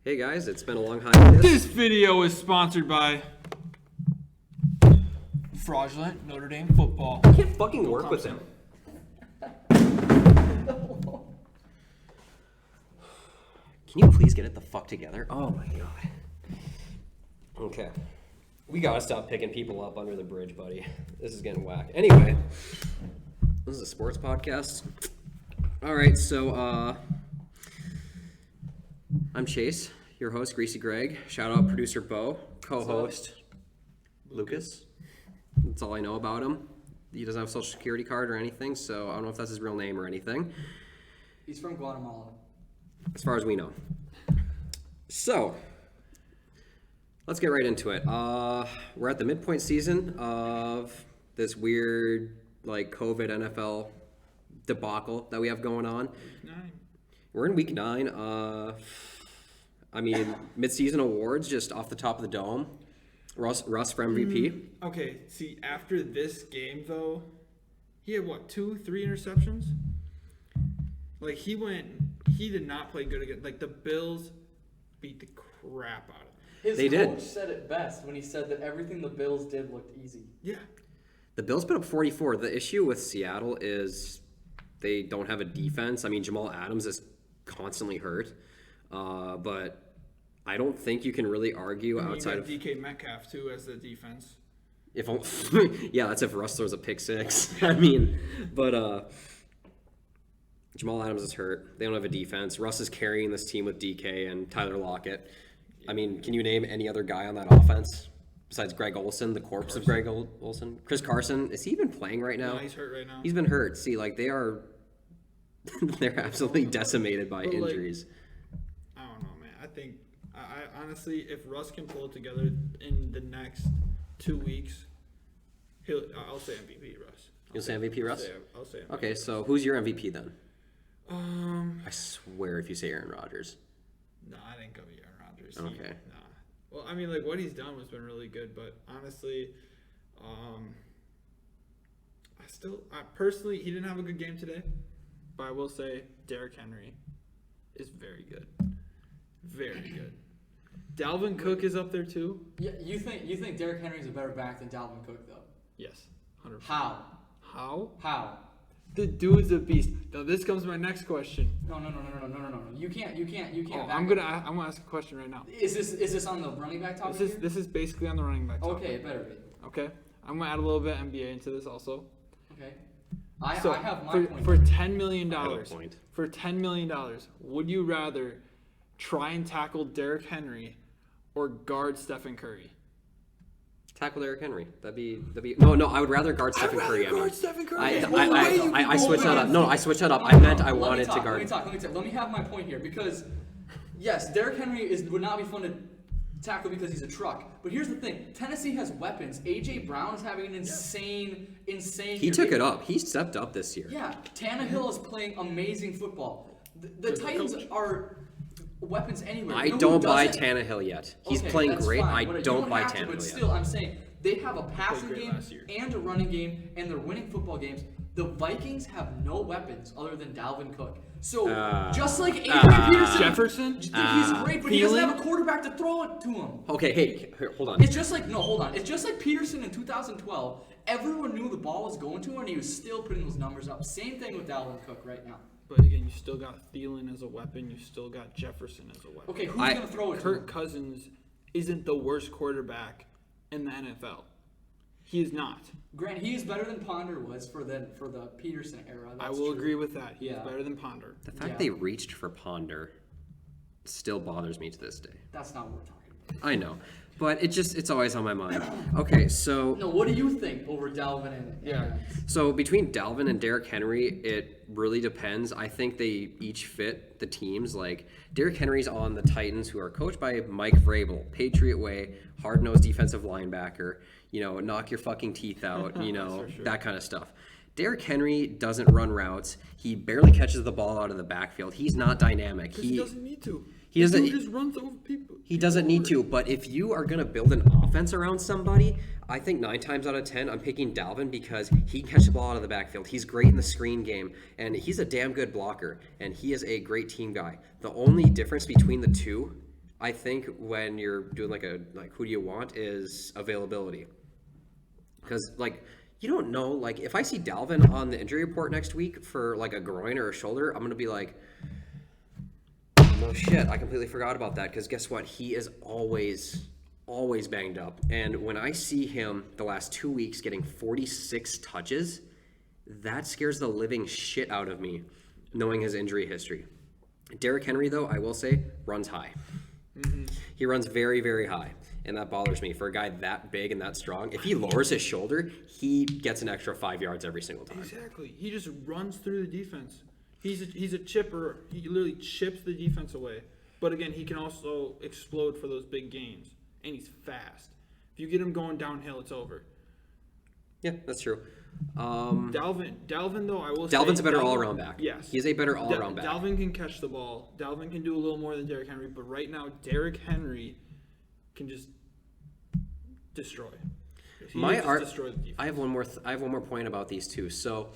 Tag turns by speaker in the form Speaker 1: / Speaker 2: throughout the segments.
Speaker 1: Hey guys, it's been a long hiatus.
Speaker 2: This video is sponsored by Fraudulent Notre Dame Football.
Speaker 1: I can't fucking work with him. Can you please get it the fuck together? Oh my god. Okay. We gotta stop picking people up under the bridge, buddy. This is getting whack. Anyway, this is a sports podcast. Alright, so I'm Chase, your host, Greasy Greg. Shout out producer Bo, co-host Lucas. That's all I know about him. He doesn't have a social security card or anything, so I don't know if that's his real name or anything.
Speaker 3: He's from Guatemala.
Speaker 1: As far as we know. So, let's get right into it. We're at the midpoint season of this weird, COVID NFL debacle that we have going on.
Speaker 2: Week 9.
Speaker 1: We're in week 9. Mid-season awards just off the top of the dome. Russ for MVP.
Speaker 2: Okay, see, after this game, though, he had, 2-3 interceptions? He did not play good again. The Bills beat the crap out of him.
Speaker 3: His coach said it best when he said that everything the Bills did looked easy.
Speaker 2: Yeah.
Speaker 1: The Bills put up 44. The issue with Seattle is they don't have a defense. I mean, Jamal Adams is constantly hurt. But I don't think you can really argue outside of
Speaker 2: DK Metcalf, too, as the defense.
Speaker 1: Yeah, that's if Russ throws a pick six. But Jamal Adams is hurt. They don't have a defense. Russ is carrying this team with DK and Tyler Lockett. I mean, can you name any other guy on that offense besides Greg Olsen, the corpse of Greg Olsen? Chris Carson, is he even playing right now?
Speaker 2: No, he's hurt right now.
Speaker 1: He's been hurt. See, they're absolutely decimated by injuries.
Speaker 2: I don't know, man. I think, I honestly, if Russ can pull it together in the next 2 weeks, I'll say MVP Russ.
Speaker 1: You'll say MVP Russ?
Speaker 2: I'll say MVP.
Speaker 1: Okay, so who's your MVP then?
Speaker 2: I
Speaker 1: I swear if you say Aaron Rodgers.
Speaker 2: No, I didn't go Aaron Rodgers.
Speaker 1: Okay.
Speaker 2: Nah. Well, what he's done has been really good, but honestly, personally, he didn't have a good game today, but I will say Derrick Henry is very good. Very good. Dalvin Cook is up there too?
Speaker 3: Yeah, you think Derrick Henry's a better back than Dalvin Cook, though?
Speaker 2: Yes. 100%.
Speaker 3: How?
Speaker 2: How? The dude's a beast. Now this comes to my next question.
Speaker 3: No. You can't.
Speaker 2: I'm gonna ask a question right now.
Speaker 3: Is this on the running back topic?
Speaker 2: This is basically on the running back topic.
Speaker 3: Okay, it better be.
Speaker 2: Okay. I'm gonna add a little bit of NBA into this also.
Speaker 3: Okay. I have my point.
Speaker 2: For $10 million.
Speaker 1: Point.
Speaker 2: For $10 million, would you rather try and tackle Derrick Henry or guard Stephen Curry?
Speaker 1: Tackle Derrick Henry. That'd be. No. I would rather guard Stephen Curry.
Speaker 2: Stephen Curry.
Speaker 1: I switched that up. No, I switched that up. I meant I wanted to guard.
Speaker 3: Let me have my point here because, yes, Derrick Henry would not be fun to tackle because he's a truck. But here's the thing: Tennessee has weapons. AJ Brown is having an insane.
Speaker 1: He took it up. He stepped up this year.
Speaker 3: Yeah, Tannehill is playing amazing football. The Titans are weapons anyway.
Speaker 1: I don't buy Tannehill yet. He's playing great.
Speaker 3: Fine,
Speaker 1: I don't buy Tannehill
Speaker 3: but
Speaker 1: yet.
Speaker 3: still, I'm saying they have a passing game and a running game, and they're winning football games. The Vikings have no weapons other than Dalvin Cook. So just like Adrian Peterson,
Speaker 2: Jefferson,
Speaker 3: he's great, but he doesn't have a quarterback to throw it to him.
Speaker 1: Okay, hey, hold on.
Speaker 3: It's just like It's just like Peterson in 2012. Everyone knew the ball was going to him, and he was still putting those numbers up. Same thing with Dalvin Cook right now.
Speaker 2: But again, you still got Thielen as a weapon. You still got Jefferson as a weapon.
Speaker 3: Okay, who's going to throw it to him?
Speaker 2: Kirk Cousins isn't the worst quarterback in the NFL. He is not.
Speaker 3: Grant, he is better than Ponder was for the Peterson era.
Speaker 2: I will agree with that. He is better than Ponder.
Speaker 1: The fact they reached for Ponder still bothers me to this day.
Speaker 3: That's not what we're talking about.
Speaker 1: I know. But it's always on my mind. Okay, so...
Speaker 3: No, what do you think over Dalvin and...
Speaker 2: Yeah.
Speaker 1: So between Dalvin and Derrick Henry, it really depends. I think they each fit the teams. Derrick Henry's on the Titans, who are coached by Mike Vrabel, Patriot way, hard-nosed defensive linebacker, knock your fucking teeth out,
Speaker 2: Sure.
Speaker 1: that kind of stuff. Derrick Henry doesn't run routes. He barely catches the ball out of the backfield. He's not dynamic.
Speaker 2: He doesn't need to.
Speaker 1: He doesn't.
Speaker 2: He just runs over people.
Speaker 1: He doesn't need to. But if you are gonna build an offense around somebody, I think 9 times out of 10, I'm picking Dalvin because he can catch the ball out of the backfield. He's great in the screen game, and he's a damn good blocker, and he is a great team guy. The only difference between the two I think when you're doing like who do you want is availability. Because like you don't know, like if I see Dalvin on the injury report next week for like a groin or a shoulder, I'm gonna be like, oh shit, I completely forgot about that. Because guess what? He is always banged up. And when I see him the last 2 weeks getting 46 touches, that scares the living shit out of me, knowing his injury history. Derrick Henry, though, I will say, runs high. Mm-hmm. He runs very, very high, and that bothers me. For a guy that big and that strong, if he lowers his shoulder, he gets an extra 5 yards every single time.
Speaker 2: Exactly. He just runs through the defense. He's a chipper. He literally chips the defense away. But again, he can also explode for those big gains, and he's fast. If you get him going downhill, it's over.
Speaker 1: Yeah, that's true.
Speaker 2: Dalvin though, I will say.
Speaker 1: Dalvin's a better all-around back.
Speaker 2: Yes.
Speaker 1: He's a better all-around back.
Speaker 2: Dalvin can catch the ball. Dalvin can do a little more than Derrick Henry, but right now, Derrick Henry can just destroy. Destroy the defense.
Speaker 1: I have one more point about these two. So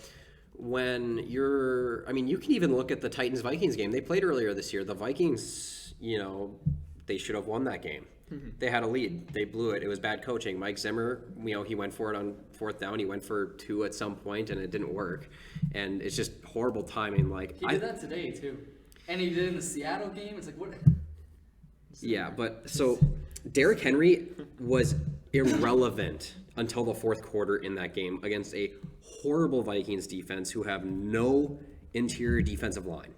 Speaker 1: when you can even look at the Titans-Vikings game. They played earlier this year. The Vikings, they should have won that game. Mm-hmm. They had a lead. They blew it. It was bad coaching. Mike Zimmer, he went for it on 4th down. He went for 2 at some point, and it didn't work. And it's just horrible timing. Like
Speaker 3: he did that today too, and he did it in the Seattle game. It's like what?
Speaker 1: Yeah, but so Derrick Henry was irrelevant until the 4th quarter in that game against a horrible Vikings defense who have no interior defensive line.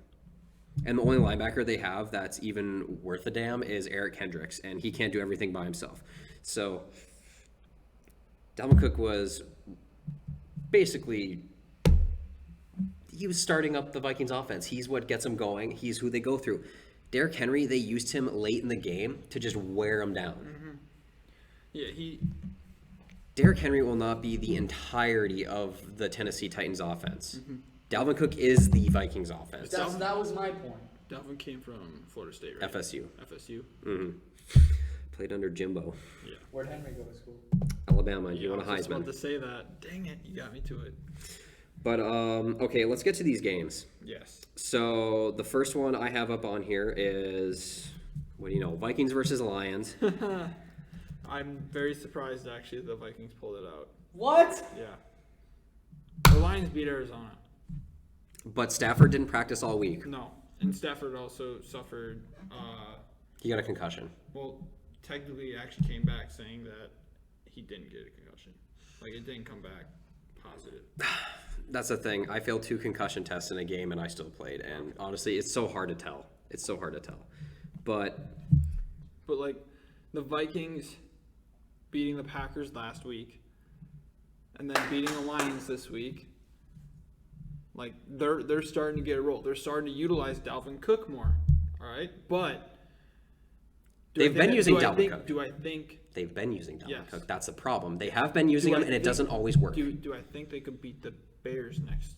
Speaker 1: And the only linebacker they have that's even worth a damn is Eric Kendricks, and he can't do everything by himself. So Dalvin Cook was basically he was starting up the Vikings offense. He's what gets them going. He's who they go through. Derrick Henry, they used him late in the game to just wear him down.
Speaker 2: Mm-hmm. Yeah,
Speaker 1: Derrick Henry will not be the entirety of the Tennessee Titans offense. Mm-hmm. Dalvin Cook is the Vikings offense.
Speaker 3: That was my point.
Speaker 2: Dalvin came from Florida State, right?
Speaker 1: FSU.
Speaker 2: Mm-hmm.
Speaker 1: Played under Jimbo.
Speaker 2: Yeah.
Speaker 3: Where'd Henry go to school?
Speaker 1: Alabama. You want a Heisman?
Speaker 2: I was about to say that. Dang it, you got me to it.
Speaker 1: But, okay, let's get to these games.
Speaker 2: Yes.
Speaker 1: So, the first one I have up on here is, Vikings versus Lions.
Speaker 2: I'm very surprised, actually, the Vikings pulled it out.
Speaker 3: What?
Speaker 2: Yeah. The Lions beat Arizona.
Speaker 1: But Stafford didn't practice all week.
Speaker 2: No. And Stafford also suffered...
Speaker 1: he got a concussion.
Speaker 2: Well, technically, he actually came back saying that he didn't get a concussion. Like, it didn't come back positive.
Speaker 1: That's the thing. I failed 2 concussion tests in a game, and I still played. And honestly, it's so hard to tell. But
Speaker 2: like, the Vikings beating the Packers last week and then beating the Lions this week, like, they're starting to get a roll. They're starting to utilize Dalvin Cook more. All right? But...
Speaker 1: they've been using Dalvin Cook.
Speaker 2: Do I think...
Speaker 1: They've been using Dalvin
Speaker 2: Yes.
Speaker 1: Cook. That's the problem. They have been using him, and it doesn't always work.
Speaker 2: Do I think they could beat the Bears next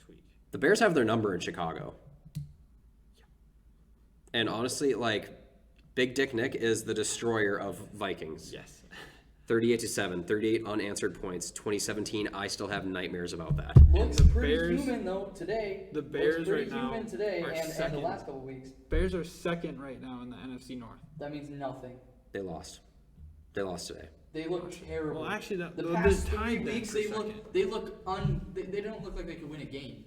Speaker 2: week?
Speaker 1: The Bears have their number in Chicago. And honestly, like, Big Dick Nick is the destroyer of Vikings.
Speaker 2: Yes.
Speaker 1: 38-7, 38 unanswered points. 2017, I still have nightmares about that.
Speaker 3: Looks
Speaker 2: the
Speaker 3: pretty
Speaker 2: Bears-
Speaker 3: human though today.
Speaker 2: The Bears
Speaker 3: Looks pretty
Speaker 2: right now
Speaker 3: human today
Speaker 2: are
Speaker 3: and the
Speaker 2: second.
Speaker 3: last couple weeks.
Speaker 2: Bears are second right now in the NFC North.
Speaker 3: That means nothing.
Speaker 1: They lost. They lost today.
Speaker 3: They look terrible.
Speaker 2: Well, actually,
Speaker 3: the
Speaker 2: they're
Speaker 3: past
Speaker 2: tied
Speaker 3: 3
Speaker 2: then
Speaker 3: weeks
Speaker 2: for
Speaker 3: they
Speaker 2: second.
Speaker 3: they don't look like they could win a game.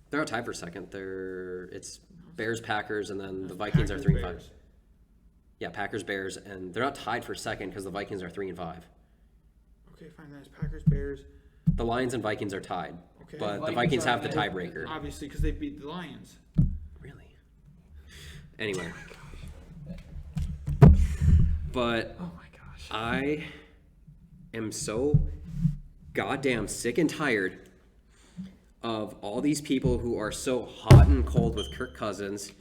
Speaker 1: They're not tied for second. It's Bears, Packers, and then the Vikings are 3-5.
Speaker 2: Bears.
Speaker 1: Yeah, Packers, Bears, and they're not tied for second because the Vikings are 3-5.
Speaker 2: Okay, fine. That's Packers, Bears.
Speaker 1: The Lions and Vikings are tied,
Speaker 2: Okay.
Speaker 1: but the
Speaker 3: Vikings
Speaker 1: Vikings
Speaker 3: are
Speaker 1: have the
Speaker 3: ahead.
Speaker 1: tiebreaker.
Speaker 2: Obviously, because they beat the Lions.
Speaker 1: Really? Anyway. But
Speaker 2: Oh my gosh.
Speaker 1: I am so goddamn sick and tired of all these people who are so hot and cold with Kirk Cousins,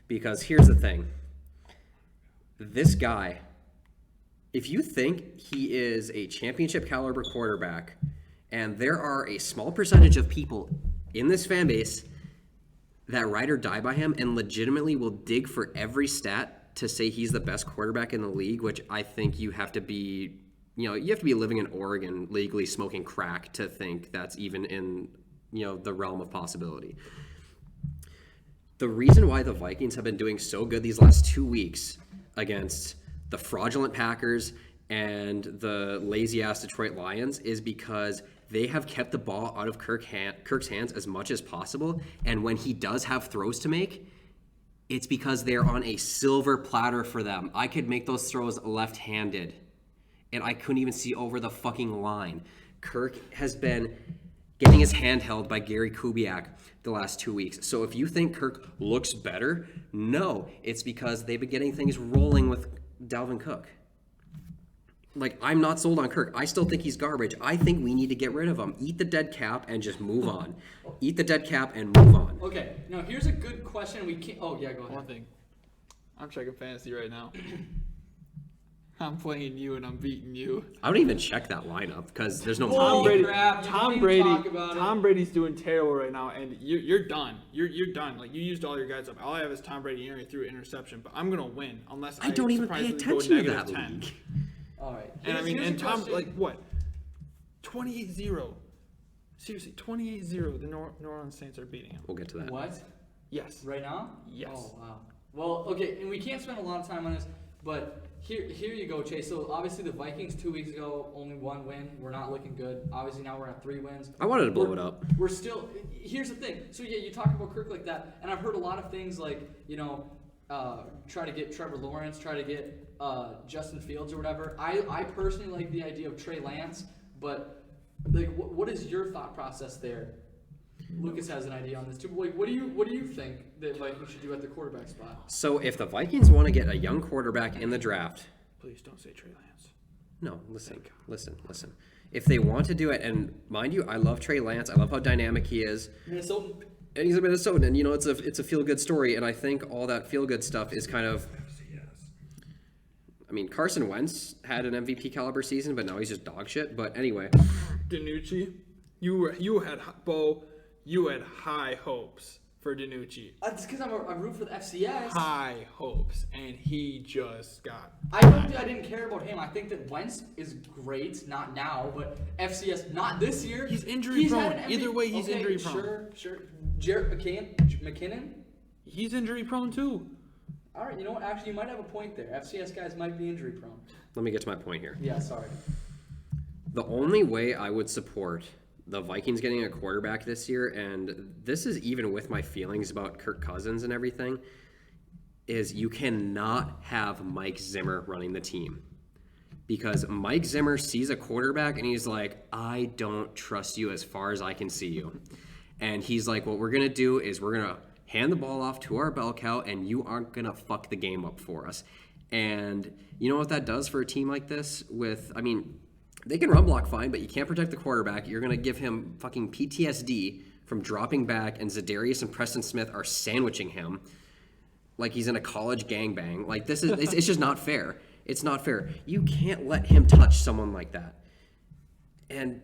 Speaker 1: because here's the thing. This guy, if you think he is a championship caliber quarterback, and there are a small percentage of people in this fan base that ride or die by him and legitimately will dig for every stat to say he's the best quarterback in the league, which I think you have to be, you have to be living in Oregon legally smoking crack to think that's even in, the realm of possibility. The reason why the Vikings have been doing so good these last 2 weeks against the fraudulent Packers and the lazy-ass Detroit Lions is because they have kept the ball out of Kirk's hands as much as possible. And when he does have throws to make, it's because they're on a silver platter for them. I could make those throws left-handed, and I couldn't even see over the fucking line. Kirk has been getting his hand held by Gary Kubiak the last 2 weeks. So if you think Kirk looks better, no, it's because they've been getting things rolling with Dalvin Cook. Like, I'm not sold on Kirk. I still think he's garbage. I think we need to get rid of him. Eat the dead cap and just move on. Eat the dead cap and move on.
Speaker 3: Okay, now here's a good question. We can't. Oh yeah, go ahead.
Speaker 2: One thing. I'm checking fantasy right now. I'm playing you and I'm beating you.
Speaker 1: I don't even check that lineup because there's no
Speaker 3: Holy
Speaker 1: value.
Speaker 3: crap, you
Speaker 2: Tom
Speaker 3: didn't
Speaker 2: Brady.
Speaker 3: talk about it.
Speaker 2: Tom Brady's doing terrible right now, and you're done. You're done. Like, you used all your guys up. All I have is Tom Brady and threw an interception, but I'm gonna win unless
Speaker 1: I don't even pay
Speaker 2: surprisingly go
Speaker 1: attention to
Speaker 2: negative
Speaker 1: that
Speaker 2: 10.
Speaker 1: league.
Speaker 3: All right.
Speaker 2: And I mean,
Speaker 3: Here's
Speaker 2: and
Speaker 3: a
Speaker 2: Tom,
Speaker 3: question.
Speaker 2: like, what? 28-0. Seriously, 28-0. The New Orleans Saints are beating him.
Speaker 1: We'll get to that.
Speaker 3: What?
Speaker 2: Yes.
Speaker 3: Right now?
Speaker 2: Yes.
Speaker 3: Oh wow. Well, okay, and we can't spend a lot of time on this, but here you go, Chase. So obviously the Vikings 2 weeks ago only 1 win. We're not looking good. Obviously now we're at 3 wins.
Speaker 1: I wanted to blow it up.
Speaker 3: We're still. Here's the thing. So yeah, you talk about Kirk like that, and I've heard a lot of things like try to get Trevor Lawrence, try to get Justin Fields or whatever. I personally like the idea of Trey Lance, but like, what is your thought process there? Lucas has an idea on this too. Like, what do you think that Vikings should do at the quarterback spot?
Speaker 1: So if the Vikings want to get a young quarterback in the draft,
Speaker 2: Please don't say Trey Lance.
Speaker 1: no, listen. If they want to do it, and mind you, I love Trey Lance. I love how dynamic he is.
Speaker 3: Minnesota.
Speaker 1: And he's a Minnesotan, and it's a feel-good story, and I think all that feel-good stuff is kind of... I mean, Carson Wentz had an MVP caliber season, but now he's just dog shit. But anyway.
Speaker 2: DiNucci, you had Bo, you had high hopes for DiNucci.
Speaker 3: It's because I'm root for the FCS.
Speaker 2: High hopes, and he just got.
Speaker 3: I didn't care about him. I think that Wentz is great, not now, but FCS not this year.
Speaker 2: He's injury prone.
Speaker 3: had an
Speaker 2: Either way, he's
Speaker 3: okay,
Speaker 2: injury prone.
Speaker 3: Sure. Jarrett McKinnon.
Speaker 2: He's injury prone too.
Speaker 3: All right, you know what? Actually, you might have a point there. FCS guys might be injury prone.
Speaker 1: Let me get to my point here.
Speaker 3: Yeah, sorry.
Speaker 1: The only way I would support the Vikings getting a quarterback this year, and this is even with my feelings about Kirk Cousins and everything, is you cannot have Mike Zimmer running the team. Because Mike Zimmer sees a quarterback and he's like, I don't trust you as far as I can see you. And he's like, what we're going to do is we're going to hand the ball off to our bell cow, and you aren't going to fuck the game up for us. And you know what that does for a team like this? They can run block fine, but you can't protect the quarterback. You're going to give him fucking PTSD from dropping back, and Zadarius and Preston Smith are sandwiching him like he's in a college gangbang. Like, this is it's just not fair. It's not fair. You can't let him touch someone like that. And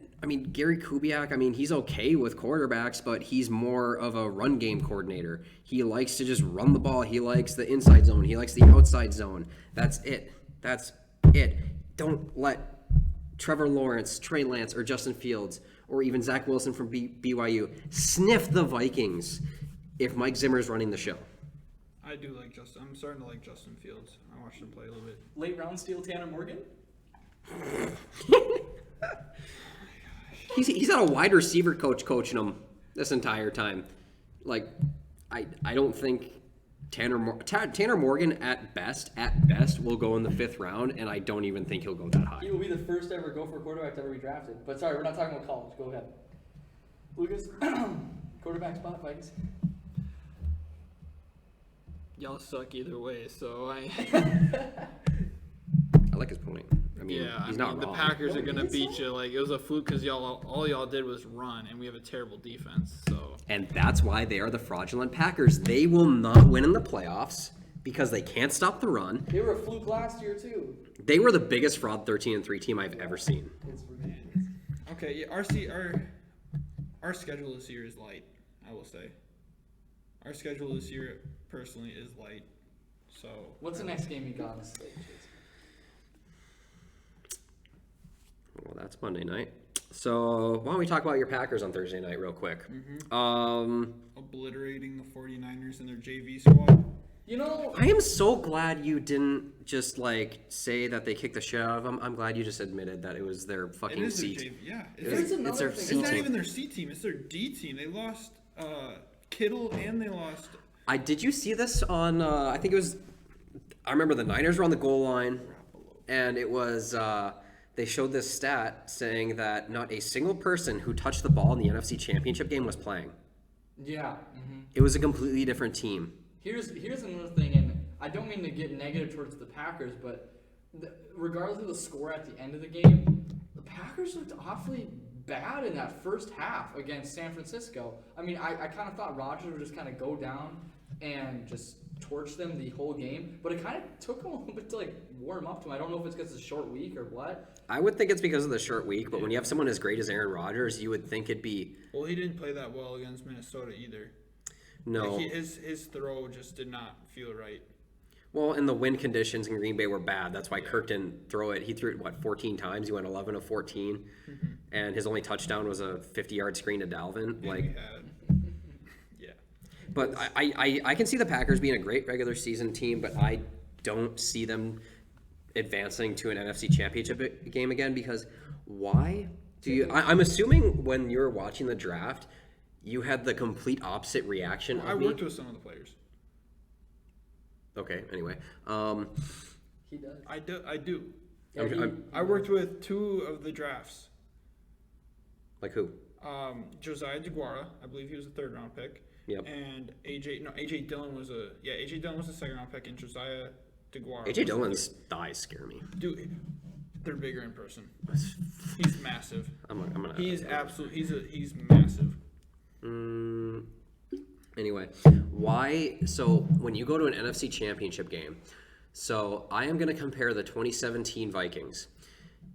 Speaker 1: Gary Kubiak, he's okay with quarterbacks, but he's more of a run game coordinator. He likes to just run the ball. He likes the inside zone. He likes the outside zone. That's it. Don't let Trevor Lawrence, Trey Lance, or Justin Fields, or even Zach Wilson from BYU sniff the Vikings if Mike Zimmer is running the show.
Speaker 2: I do like Justin. I'm starting to like Justin Fields. I watched him play a little bit.
Speaker 3: Late round steal Tanner Morgan?
Speaker 1: He's had a wide receiver coach coaching him this entire time. Like, I don't think Tanner Morgan at best will go in the 5th round, and I don't even think he'll go that high.
Speaker 3: He will be the first ever Gopher quarterback to ever be drafted. But sorry, we're not talking about college. Go ahead. Lucas, quarterback spot, Vikings.
Speaker 2: Y'all suck either way, so I
Speaker 1: like his point. He's not
Speaker 2: the
Speaker 1: wrong.
Speaker 2: Packers are gonna beat you. Like, it was a fluke because all y'all did was run, and we have a terrible defense. So.
Speaker 1: And that's why they are the fraudulent Packers. They will not win in the playoffs because they can't stop the run.
Speaker 3: They were a fluke last year too.
Speaker 1: They were the biggest fraud 13-3 team I've ever seen.
Speaker 3: It's ridiculous.
Speaker 2: Okay, yeah, our schedule this year is light. I will say, our schedule this year personally is light. So.
Speaker 3: What's the next game you got on the slate, Chase?
Speaker 1: Well, that's Monday night. So why don't we talk about your Packers on Thursday night real quick?
Speaker 2: Obliterating the 49ers and their JV squad.
Speaker 3: You know,
Speaker 1: I am so glad you didn't just say that they kicked the shit out of them. I'm glad you just admitted that it was their
Speaker 4: It
Speaker 1: fucking
Speaker 4: is their
Speaker 1: C.
Speaker 4: JV, yeah.
Speaker 3: Here's
Speaker 1: It's
Speaker 3: another
Speaker 1: their
Speaker 3: thing.
Speaker 4: It's
Speaker 1: C
Speaker 4: not
Speaker 1: team.
Speaker 4: even their C team. It's their D team. They lost Kittle and they lost.
Speaker 1: Did you see this on? I think it was. I remember the Niners were on the goal line, and it was. They showed this stat saying that not a single person who touched the ball in the NFC Championship game was playing.
Speaker 3: yeah.
Speaker 1: It was a completely different team.
Speaker 3: Here's another thing, and I don't mean to get negative towards the Packers, but regardless of the score at the end of the game, the Packers looked awfully bad in that first half against San Francisco. I mean, I kind of thought Rodgers would just kind of go down and just torch them the whole game, but it kind of took him a little bit to warm up to him. I don't know if it's because it's a short week or what.
Speaker 1: I would think it's because of the short week, but when you have someone as great as Aaron Rodgers, you would think it'd be
Speaker 4: Well, he didn't play that well against Minnesota either.
Speaker 1: no.
Speaker 4: His throw just did not feel right.
Speaker 1: Well, and the wind conditions in Green Bay were bad. That's why Kirk didn't throw it. He threw it 14 times. He went 11 of 14, and his only touchdown was a 50-yard screen to Dalvin.
Speaker 4: Yeah.
Speaker 1: But I can see the Packers being a great regular season team, but I don't see them advancing to an NFC Championship game again because why do you? I'm assuming when you were watching the draft, you had the complete opposite reaction.
Speaker 4: I worked with some of the players.
Speaker 1: Okay. Anyway,
Speaker 3: He does.
Speaker 4: I do.
Speaker 3: Yeah,
Speaker 4: I worked with 2 of the drafts.
Speaker 1: like who?
Speaker 4: Josiah DeGuara, I believe he was a 3rd round pick.
Speaker 1: Yep.
Speaker 4: And AJ Dillon was a 2nd round pick, and Josiah DeGuara.
Speaker 1: AJ Dillon's thighs scare me.
Speaker 4: Dude, they're bigger in person. He's massive.
Speaker 1: I'm gonna.
Speaker 4: He's massive.
Speaker 1: Anyway, why? So when you go to an NFC Championship game, so I am going to compare the 2017 Vikings.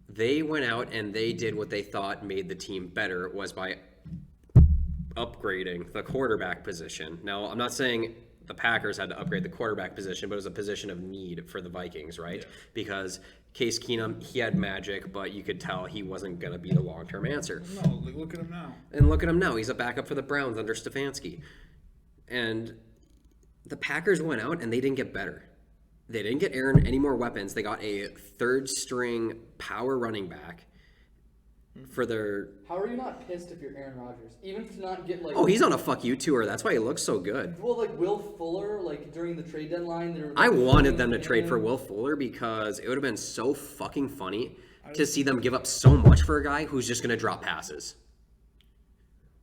Speaker 1: They went out and they did what they thought made the team better was by upgrading the quarterback position. Now, I'm not saying the Packers had to upgrade the quarterback position, but it was a position of need for the Vikings, right?
Speaker 4: Yeah.
Speaker 1: Because Case Keenum, he had magic, but you could tell he wasn't going to be the long-term answer.
Speaker 4: No, look at him now.
Speaker 1: And look at him now. He's a backup for the Browns under Stefanski. And the Packers went out and they didn't get better. They didn't get Aaron any more weapons. They got a 3rd-string power running back for their...
Speaker 3: How are you not pissed if you're Aaron Rodgers? Even to not get
Speaker 1: Oh, he's on a fuck you tour. That's why he looks so good.
Speaker 3: Well, Will Fuller, during the trade deadline, they were
Speaker 1: I wanted them to trade for Will Fuller because it would have been so fucking funny to see them give up so much for a guy who's just going to drop passes.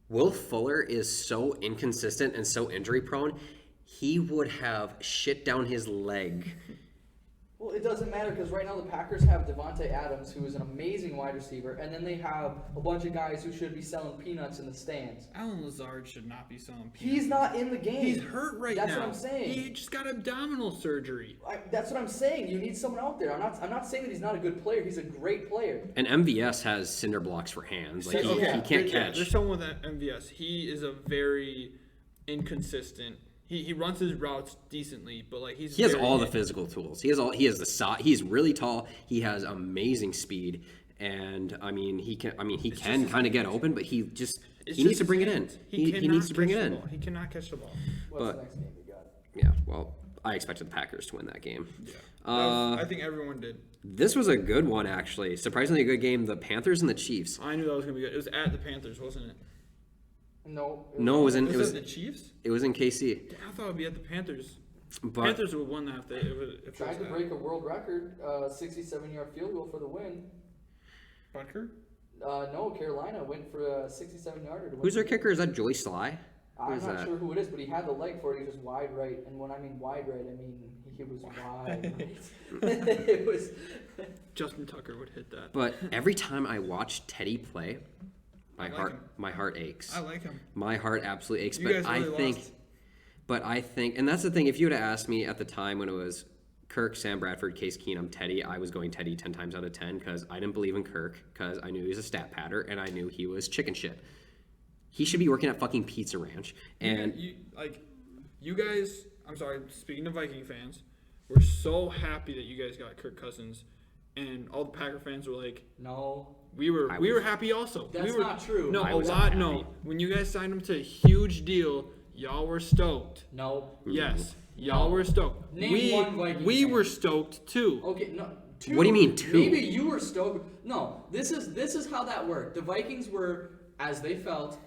Speaker 1: Will Fuller is so inconsistent and so injury prone. He would have shit down his leg.
Speaker 3: Well, it doesn't matter because right now the Packers have Devontae Adams, who is an amazing wide receiver, and then they have a bunch of guys who should be selling peanuts in the stands.
Speaker 4: Alan Lazard should not be selling peanuts.
Speaker 3: He's not in the game.
Speaker 4: He's hurt right now.
Speaker 3: That's what I'm saying.
Speaker 4: He just got abdominal surgery.
Speaker 3: That's what I'm saying. You need someone out there. I'm not saying that he's not a good player. He's a great player.
Speaker 1: And MVS has cinder blocks for hands. Like he can't catch.
Speaker 4: There's someone with MVS. He is a very inconsistent. He runs his routes decently, but he
Speaker 1: has all the physical tools. He has the size. He's really tall. He has amazing speed, and he can kind of get open, but he needs to bring it in. He needs to bring it in.
Speaker 4: He cannot catch the ball.
Speaker 3: What's the next game we got?
Speaker 1: Yeah, well, I expected the Packers to win that game.
Speaker 4: Yeah. I think everyone did.
Speaker 1: This was a good one, actually. Surprisingly a good game. The Panthers and the Chiefs.
Speaker 4: I knew that was gonna be good. It was at the Panthers, wasn't it?
Speaker 3: No.
Speaker 1: No, it was in
Speaker 4: Was it the Chiefs?
Speaker 1: it was in KC.
Speaker 4: I thought it would be at the Panthers.
Speaker 1: But
Speaker 4: Panthers would have won that if
Speaker 3: Tried to break a world record, 67-yard field goal for the win.
Speaker 4: Butker?
Speaker 3: No, Carolina went for a 67-yarder.
Speaker 1: who's their kicker? Is that Joey Sly?
Speaker 3: I'm not sure who it is, but he had the leg for it. He was just wide right, and when I mean wide right, I mean he was wide right. It was.
Speaker 4: Justin Tucker would hit that.
Speaker 1: But every time I watch Teddy play,
Speaker 4: I like him.
Speaker 1: my heart aches.
Speaker 4: I like him.
Speaker 1: My heart absolutely aches.
Speaker 4: You
Speaker 1: But
Speaker 4: guys really lost.
Speaker 1: I think, and that's the thing. If you would have asked me at the time when it was Kirk, Sam Bradford, Case Keenum, Teddy, I was going Teddy 10 times out of 10 because I didn't believe in Kirk because I knew he was a stat patter and I knew he was chicken shit. He should be working at fucking Pizza Ranch. And
Speaker 4: you guys, I'm sorry, speaking of Viking fans, we're so happy that you guys got Kirk Cousins, and all the Packer fans were like,
Speaker 3: No.
Speaker 4: we were happy also.
Speaker 3: That's
Speaker 4: we were,
Speaker 3: not true.
Speaker 4: No,
Speaker 1: I
Speaker 4: a
Speaker 1: was
Speaker 4: lot.
Speaker 1: happy.
Speaker 4: No, when you guys signed him to a huge deal, y'all were stoked.
Speaker 3: No.
Speaker 4: Yes. Y'all were stoked.
Speaker 3: Name one Viking
Speaker 4: we
Speaker 3: fan.
Speaker 4: were stoked too.
Speaker 3: Okay, no. Two.
Speaker 1: What do you mean, two?
Speaker 3: Maybe you were stoked. No, this is how that worked. The Vikings were, as they felt,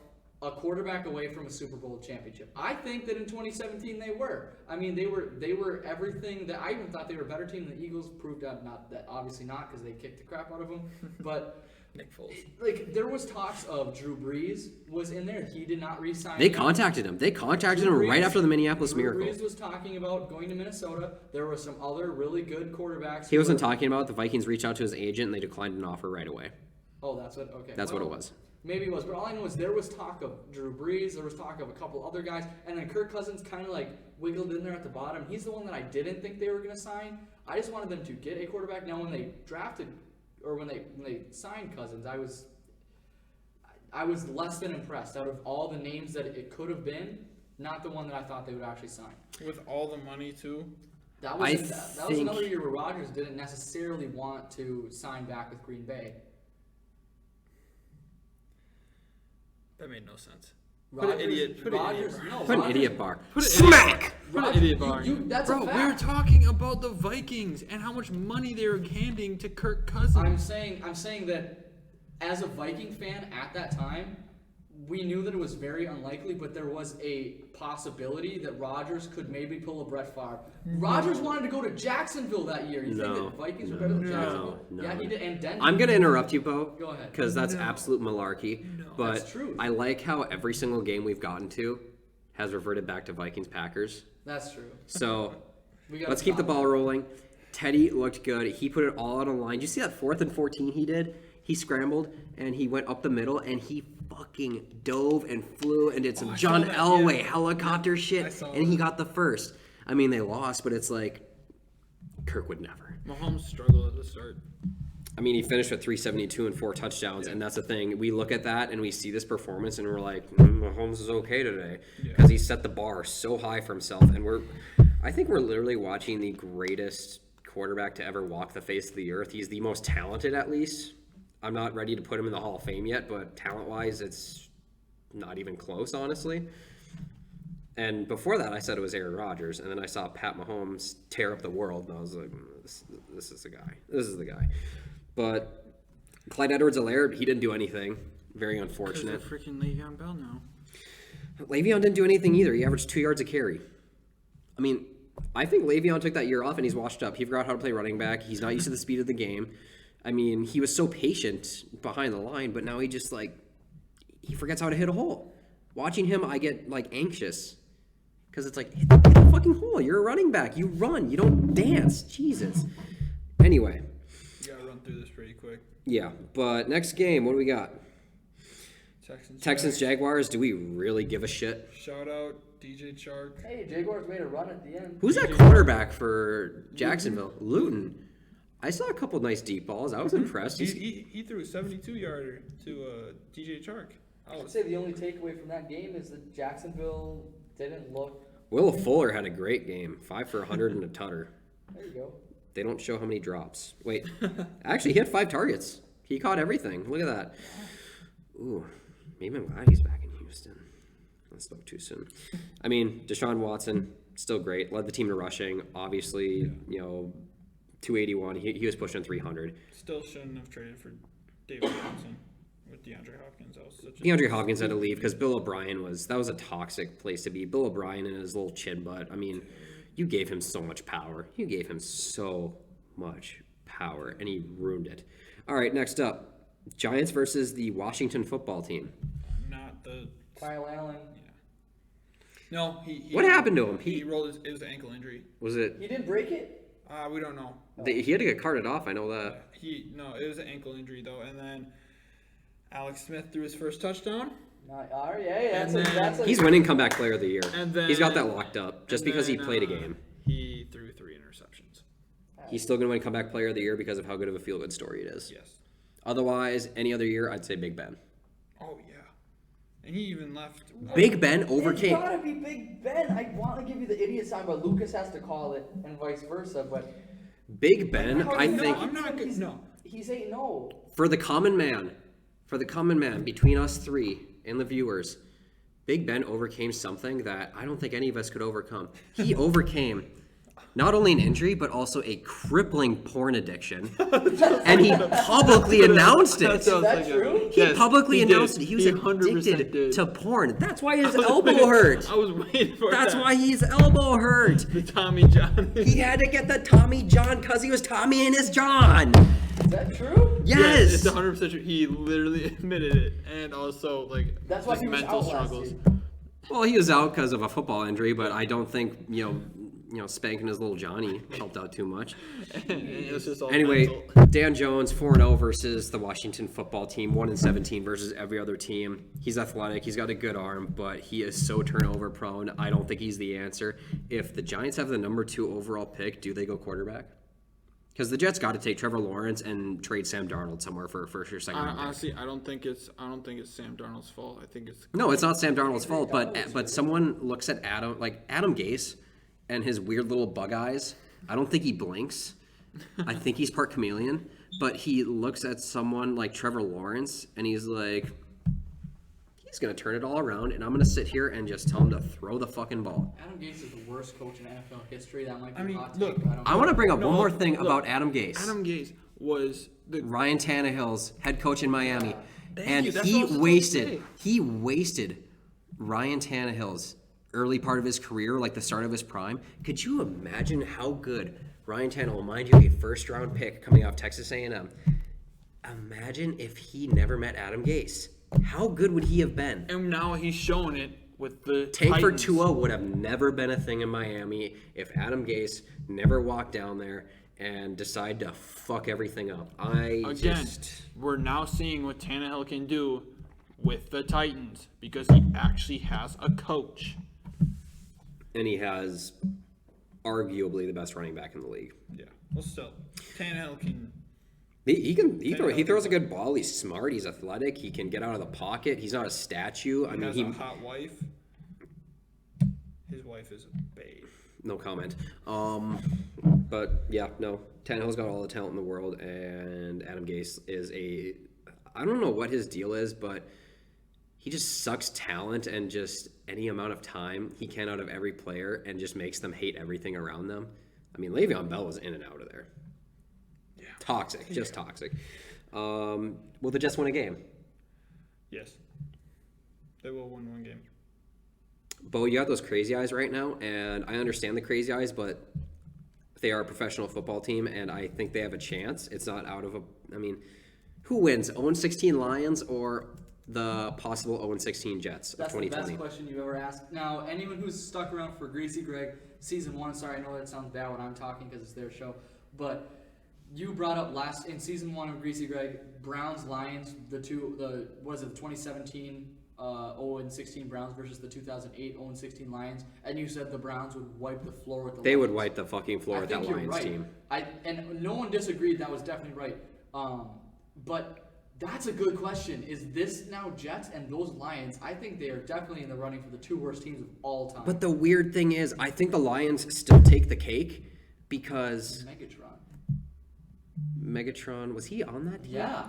Speaker 3: a quarterback away from a Super Bowl championship. I think that in 2017 they were. I mean, they were everything that I even thought they were a better team than the Eagles. Proved out not that obviously not because they kicked the crap out of them. But
Speaker 4: Nick Foles.
Speaker 3: like there was talks of Drew Brees was in there. He did not re-sign.
Speaker 1: They contacted him. They contacted him right after the Minneapolis
Speaker 3: Drew
Speaker 1: Miracle.
Speaker 3: Brees was talking about going to Minnesota. There were some other really good quarterbacks.
Speaker 1: He
Speaker 3: who
Speaker 1: wasn't
Speaker 3: were-
Speaker 1: talking about the Vikings reached out to his agent and they declined an offer right away.
Speaker 3: Oh, that's what. Okay,
Speaker 1: That's what
Speaker 3: well,
Speaker 1: it was.
Speaker 3: Maybe it was, but all I know is there was talk of Drew Brees, there was talk of a couple other guys, and then Kirk Cousins kind of like wiggled in there at the bottom. He's the one that I didn't think they were going to sign. I just wanted them to get a quarterback. Now, when they drafted or when they signed Cousins, I was less than impressed. Out of all the names that it could have been, not the one that I thought they would actually sign.
Speaker 4: With all the money too.
Speaker 3: That was
Speaker 1: I
Speaker 3: that was
Speaker 1: think-
Speaker 3: another year where Rodgers didn't necessarily want to sign back with Green Bay.
Speaker 4: That made no sense.
Speaker 3: Rodgers,
Speaker 4: Put an idiot bar.
Speaker 1: Put an idiot bar.
Speaker 4: Put an
Speaker 1: Smack!
Speaker 4: Put an idiot bar.
Speaker 3: That's
Speaker 4: Bro,
Speaker 3: a
Speaker 4: we
Speaker 3: fact.
Speaker 4: were talking about the Vikings and how much money they were handing to Kirk Cousins.
Speaker 3: I'm saying that as a Viking fan at that time, we knew that it was very unlikely, but there was a possibility that Rodgers could maybe pull a Brett Favre. Rodgers wanted to go to Jacksonville that year. You think
Speaker 1: No,
Speaker 3: that Vikings were
Speaker 1: no,
Speaker 3: better than
Speaker 1: no,
Speaker 3: Jacksonville?
Speaker 1: no.
Speaker 3: Yeah, he did. And Denver.
Speaker 1: I'm going to interrupt you, Bo.
Speaker 3: Go ahead.
Speaker 1: Because that's
Speaker 4: No.
Speaker 1: absolute malarkey.
Speaker 4: No.
Speaker 1: But
Speaker 3: That's true.
Speaker 1: I like how every single game we've gotten to has reverted back to Vikings-Packers.
Speaker 3: That's true.
Speaker 1: So
Speaker 3: We gotta
Speaker 1: let's keep the
Speaker 3: stop
Speaker 1: ball
Speaker 3: that.
Speaker 1: rolling. Teddy looked good. He put it all on a line. Did you see that 4th and 14 he did? He scrambled and he went up the middle and he fucking dove and flew and did some
Speaker 4: I
Speaker 1: John
Speaker 4: saw that,
Speaker 1: Elway
Speaker 4: yeah.
Speaker 1: helicopter
Speaker 4: I
Speaker 1: shit
Speaker 4: saw
Speaker 1: and he
Speaker 4: that.
Speaker 1: got the first. I mean, they lost, but it's like Kirk would never.
Speaker 4: Mahomes struggled at the start.
Speaker 1: I mean, he finished with 372 and 4 touchdowns, and that's the thing. We look at that and we see this performance, and we're like, Mahomes is okay today because he set the bar so high for himself. And I think we're literally watching the greatest quarterback to ever walk the face of the earth. He's the most talented, at least. I'm not ready to put him in the Hall of Fame yet, but talent-wise, it's not even close, honestly. And before that, I said it was Aaron Rodgers, and then I saw Pat Mahomes tear up the world, and I was like, this is the guy. This is the guy. But Clyde Edwards-Helaire, he didn't do anything. Very
Speaker 4: Because
Speaker 1: unfortunate.
Speaker 4: they're freaking Le'Veon Bell now.
Speaker 1: Le'Veon didn't do anything either. He averaged 2 yards a carry. I mean, I think Le'Veon took that year off and he's washed up. He forgot how to play running back. He's not used to the speed of the game. I mean, he was so patient behind the line, but now he just he forgets how to hit a hole. Watching him, I get anxious because it's like, hit the fucking hole. You're a running back. You run. You don't dance. Jesus. Anyway,
Speaker 4: You gotta run through this pretty quick.
Speaker 1: yeah. But next game, what do we got? Texans,
Speaker 4: Jags.
Speaker 1: Jaguars. Do we really give a shit?
Speaker 4: Shout out DJ Chark.
Speaker 3: Hey, Jaguars made a run at the end.
Speaker 1: Who's that quarterback for Jacksonville? Luton. I saw a couple nice deep balls. I was impressed.
Speaker 4: He threw a 72-yarder to DJ Chark.
Speaker 3: I'd say the only takeaway from that game is that Jacksonville didn't look.
Speaker 1: Will Fuller had a great game. 5 for 100 and a tutter.
Speaker 3: There you go.
Speaker 1: They don't show how many drops. Wait. Actually, he had 5 targets. He caught everything. Look at that. Ooh. Maybe I'm glad he's back in Houston. I spoke too soon. I mean, Deshaun Watson, still great. Led the team to rushing. Obviously, 281. He was pushing 300.
Speaker 4: Still shouldn't have traded for David Johnson with DeAndre Hopkins. That was such a
Speaker 1: DeAndre Hopkins had to leave because Bill O'Brien that was a toxic place to be. Bill O'Brien and his little chin butt. I mean, you gave him so much power. You gave him so much power, and he ruined it. All right, next up. Giants versus the Washington football team.
Speaker 4: not the.
Speaker 3: Kyle Allen.
Speaker 4: No, he
Speaker 1: What happened to him?
Speaker 4: He rolled it was an ankle injury.
Speaker 1: Was it?
Speaker 3: He didn't break it?
Speaker 4: We don't know.
Speaker 1: He had to get carted off. I know that.
Speaker 4: It was an ankle injury though, and then Alex Smith threw his first touchdown.
Speaker 3: That's a
Speaker 1: He's winning comeback player of the year.
Speaker 4: And then
Speaker 1: He's got that locked up just
Speaker 4: and
Speaker 1: because he
Speaker 4: then,
Speaker 1: played a game.
Speaker 4: He threw 3 interceptions.
Speaker 1: He's still going to win comeback player of the year because of how good of a feel-good story it is.
Speaker 4: Yes.
Speaker 1: Otherwise, any other year, I'd say Big Ben.
Speaker 4: Oh yeah. And he even left.
Speaker 1: Big Ben
Speaker 3: It's
Speaker 1: overcame.
Speaker 3: gotta be Big Ben. I want to give you the idiot sign, but Lucas has to call it, and vice versa. But
Speaker 1: Big Ben,
Speaker 3: How do
Speaker 1: I
Speaker 3: you know
Speaker 1: think,
Speaker 4: I'm not good.
Speaker 3: he's-
Speaker 4: No.
Speaker 3: He's 8-0.
Speaker 1: for the common man between us three and the viewers, Big Ben overcame something that I don't think any of us could overcome. He overcame not only an injury, but also a crippling porn addiction. And he publicly announced it.
Speaker 3: Is that true?
Speaker 1: He publicly announced it. He was
Speaker 4: 100%
Speaker 1: addicted
Speaker 4: did.
Speaker 1: to porn. That's why his elbow hurt.
Speaker 4: I was waiting for
Speaker 1: That's
Speaker 4: that.
Speaker 1: why his elbow hurt.
Speaker 4: The Tommy John.
Speaker 1: He had to get the Tommy John because he was Tommy in his John.
Speaker 3: Is that true?
Speaker 1: Yes.
Speaker 4: It's 100% true. He literally admitted it, and also like
Speaker 3: That's why
Speaker 4: just
Speaker 3: he was
Speaker 4: mental
Speaker 3: out last
Speaker 4: struggles.
Speaker 3: year.
Speaker 1: Well, he was out because of a football injury, but I don't think spanking his little Johnny helped out too much.
Speaker 4: And it was just all
Speaker 1: Anyway,
Speaker 4: mental.
Speaker 1: Dan Jones 4-0 versus the Washington football team, 1-17 versus every other team. He's athletic, he's got a good arm, but he is so turnover prone. I don't think he's the answer. If the Giants have the number 2 overall pick, do they go quarterback? Because the Jets got to take Trevor Lawrence and trade Sam Darnold somewhere for a first or second round pick.
Speaker 4: Honestly, I don't think it's Sam Darnold's fault. I think it's
Speaker 1: No, it's not Sam Darnold's fault, but someone looks at Adam Gase and his weird little bug eyes. I don't think he blinks. I think he's part chameleon, but he looks at someone like Trevor Lawrence and he's like, he's going to turn it all around and I'm going to sit here and just tell him to throw the fucking ball.
Speaker 3: Adam Gase is the worst coach in NFL history. That might be
Speaker 4: I mean,
Speaker 3: a hot
Speaker 4: look,
Speaker 3: take, but
Speaker 1: I want to bring up
Speaker 4: No,
Speaker 1: one more thing
Speaker 4: look,
Speaker 1: about Adam Gase.
Speaker 4: Adam Gase was the
Speaker 1: Ryan Tannehill's head coach in Miami. And
Speaker 4: you, that's
Speaker 1: he
Speaker 4: what I was supposed to say.
Speaker 1: wasted Ryan Tannehill's early part of his career, like the start of his prime. Could you imagine how good Ryan Tannehill, mind you, a first-round pick coming off Texas A&M. Imagine if he never met Adam Gase. How good would he have been?
Speaker 4: and now he's showing it with the
Speaker 1: Tank for
Speaker 4: Titans.
Speaker 1: 2-0 would have never been a thing in Miami if Adam Gase never walked down there and decided to fuck everything up.
Speaker 4: Again, we're now seeing what Tannehill can do with the Titans because he actually has a coach.
Speaker 1: And he has arguably the best running back in the league.
Speaker 4: Yeah. Well, still, Tannehill can.
Speaker 1: He throws a good ball. He's smart. He's athletic. He can get out of the pocket. He's not a statue. I
Speaker 4: He
Speaker 1: mean,
Speaker 4: has a hot wife. His wife is a babe.
Speaker 1: no comment. But yeah, no. Tannehill's got all the talent in the world, and Adam Gase is I don't know what his deal is, but he just sucks talent and just any amount of time he can out of every player and just makes them hate everything around them. I mean, Le'Veon Bell was in and out of there. Yeah. Toxic, just toxic. Will the Jets win a game?
Speaker 4: Yes. They will win one game.
Speaker 1: Bo, you got those crazy eyes right now, and I understand the crazy eyes, but they are a professional football team, and I think they have a chance. It's not out of who wins, 0-16 Lions or the possible 0-16 Jets of
Speaker 3: That's the
Speaker 1: 2020?
Speaker 3: best question you've ever asked. Now, anyone who's stuck around for Greasy Greg season 1, sorry, I know that sounds bad when I'm talking because it's their show, but you brought up in season 1 of Greasy Greg, Browns Lions, the 2017 0-16 Browns versus the 2008 0-16 Lions, and you said the Browns would wipe the floor with the
Speaker 1: They
Speaker 3: Lions.
Speaker 1: would wipe the fucking floor
Speaker 3: I
Speaker 1: with
Speaker 3: think
Speaker 1: that
Speaker 3: you're
Speaker 1: Lions
Speaker 3: right.
Speaker 1: team.
Speaker 3: And no one disagreed. That was definitely right. But that's a good question. Is this now Jets and those Lions? I think they are definitely in the running for the 2 worst teams of all time.
Speaker 1: But the weird thing is, I think the Lions still take the cake because Megatron, was he on that team?
Speaker 3: Yeah.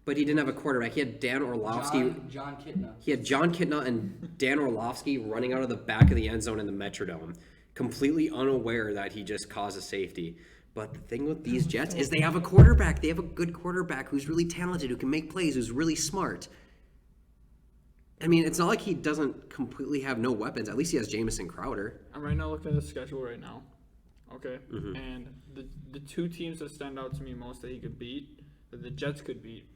Speaker 1: But he didn't have a quarterback. He had Dan Orlovsky.
Speaker 3: John Kitna.
Speaker 1: He had John Kitna and Dan Orlovsky running out of the back of the end zone in the Metrodome, completely unaware that he just caused a safety. But the thing with these Jets is they have a quarterback. They have a good quarterback who's really talented, who can make plays, who's really smart. I mean, it's not like he doesn't completely have no weapons. At least he has Jamison Crowder.
Speaker 4: I'm right now looking at the schedule right now. Okay. Mm-hmm. And the 2 teams that stand out to me most that he could beat, that the Jets could beat,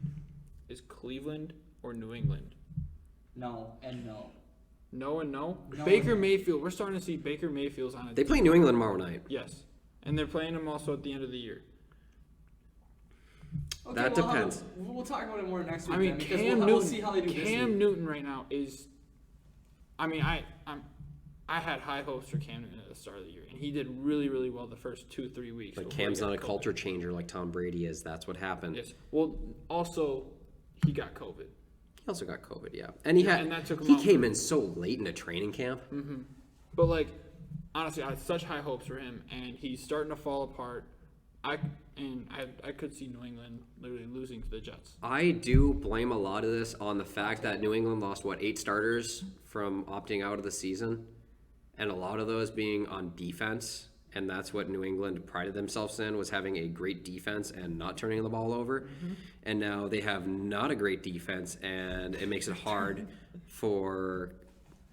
Speaker 4: is Cleveland or New England.
Speaker 3: No and no.
Speaker 4: No and no.
Speaker 3: No
Speaker 4: Baker
Speaker 3: and no.
Speaker 4: Mayfield. We're starting to see Baker Mayfield's on it.
Speaker 1: They play New England tomorrow night.
Speaker 4: Yes. And they're playing him also at the end of the year.
Speaker 3: Okay,
Speaker 1: That depends.
Speaker 3: We'll talk about it more next week.
Speaker 4: I mean,
Speaker 3: then, because
Speaker 4: Cam
Speaker 3: we'll see how they do
Speaker 4: Newton.
Speaker 3: this
Speaker 4: Cam
Speaker 3: week.
Speaker 4: Newton right now is. I mean, I had high hopes for Cam Newton at the start of the year, and he did really, really well the first 2-3 weeks.
Speaker 1: But
Speaker 4: before he
Speaker 1: Cam's
Speaker 4: got
Speaker 1: not a
Speaker 4: COVID.
Speaker 1: culture changer like Tom Brady is. That's what happened.
Speaker 4: Yes. Well, also, he got COVID.
Speaker 1: He also got COVID, yeah. And
Speaker 4: and that took him
Speaker 1: he
Speaker 4: out.
Speaker 1: came in so late into training camp.
Speaker 4: But honestly, I had such high hopes for him, and he's starting to fall apart. I could see New England literally losing to the Jets.
Speaker 1: I do blame a lot of this on the fact that New England lost, 8 starters from opting out of the season, and a lot of those being on defense. And that's what New England prided themselves in, was having a great defense and not turning the ball over. Mm-hmm. And now they have not a great defense, and it makes it hard for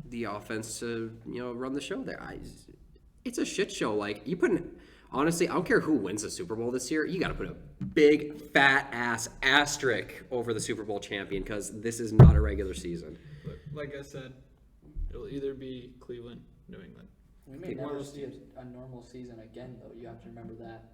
Speaker 1: the offense to, run the show there. It's a shit show. Like, honestly, I don't care who wins the Super Bowl this year. You got to put a big, fat-ass asterisk over the Super Bowl champion, because this is not a regular season.
Speaker 4: But like I said, it'll either be Cleveland, New England.
Speaker 3: We may never see a normal season again, though. You have to remember that.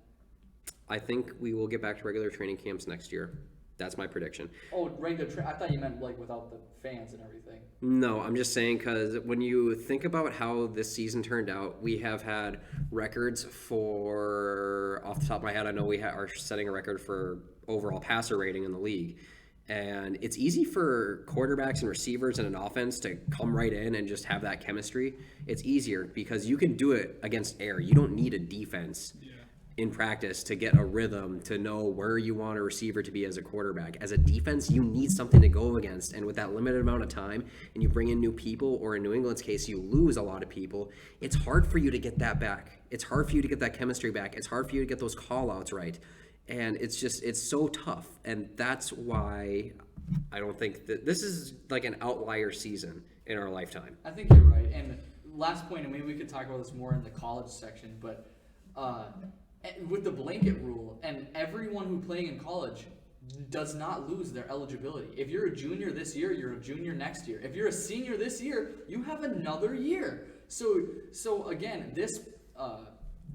Speaker 1: I think we will get back to regular training camps next year. That's my prediction.
Speaker 3: Oh, I thought you meant like without the fans and everything.
Speaker 1: No, I'm just saying, because when you think about how this season turned out, we have had records for, off the top of my head, I know we are setting a record for overall passer rating in the league. And it's easy for quarterbacks and receivers in an offense to come right in and just have that chemistry. It's easier because you can do it against air. You don't need a defense in practice to get a rhythm, to know where you want a receiver to be as a quarterback. As a defense, you need something to go against. And with that limited amount of time, and you bring in new people, or in New England's case, you lose a lot of people, it's hard for you to get that back. It's hard for you to get that chemistry back. It's hard for you to get those call-outs right. And it's so tough. And that's why I don't think that this is like an outlier season in our lifetime.
Speaker 3: I think you're right. And last point, and maybe we could talk about this more in the college section, but with the blanket rule, and everyone who playing in college does not lose their eligibility. If you're a junior this year, you're a junior next year. If you're a senior this year, you have another year. So again, this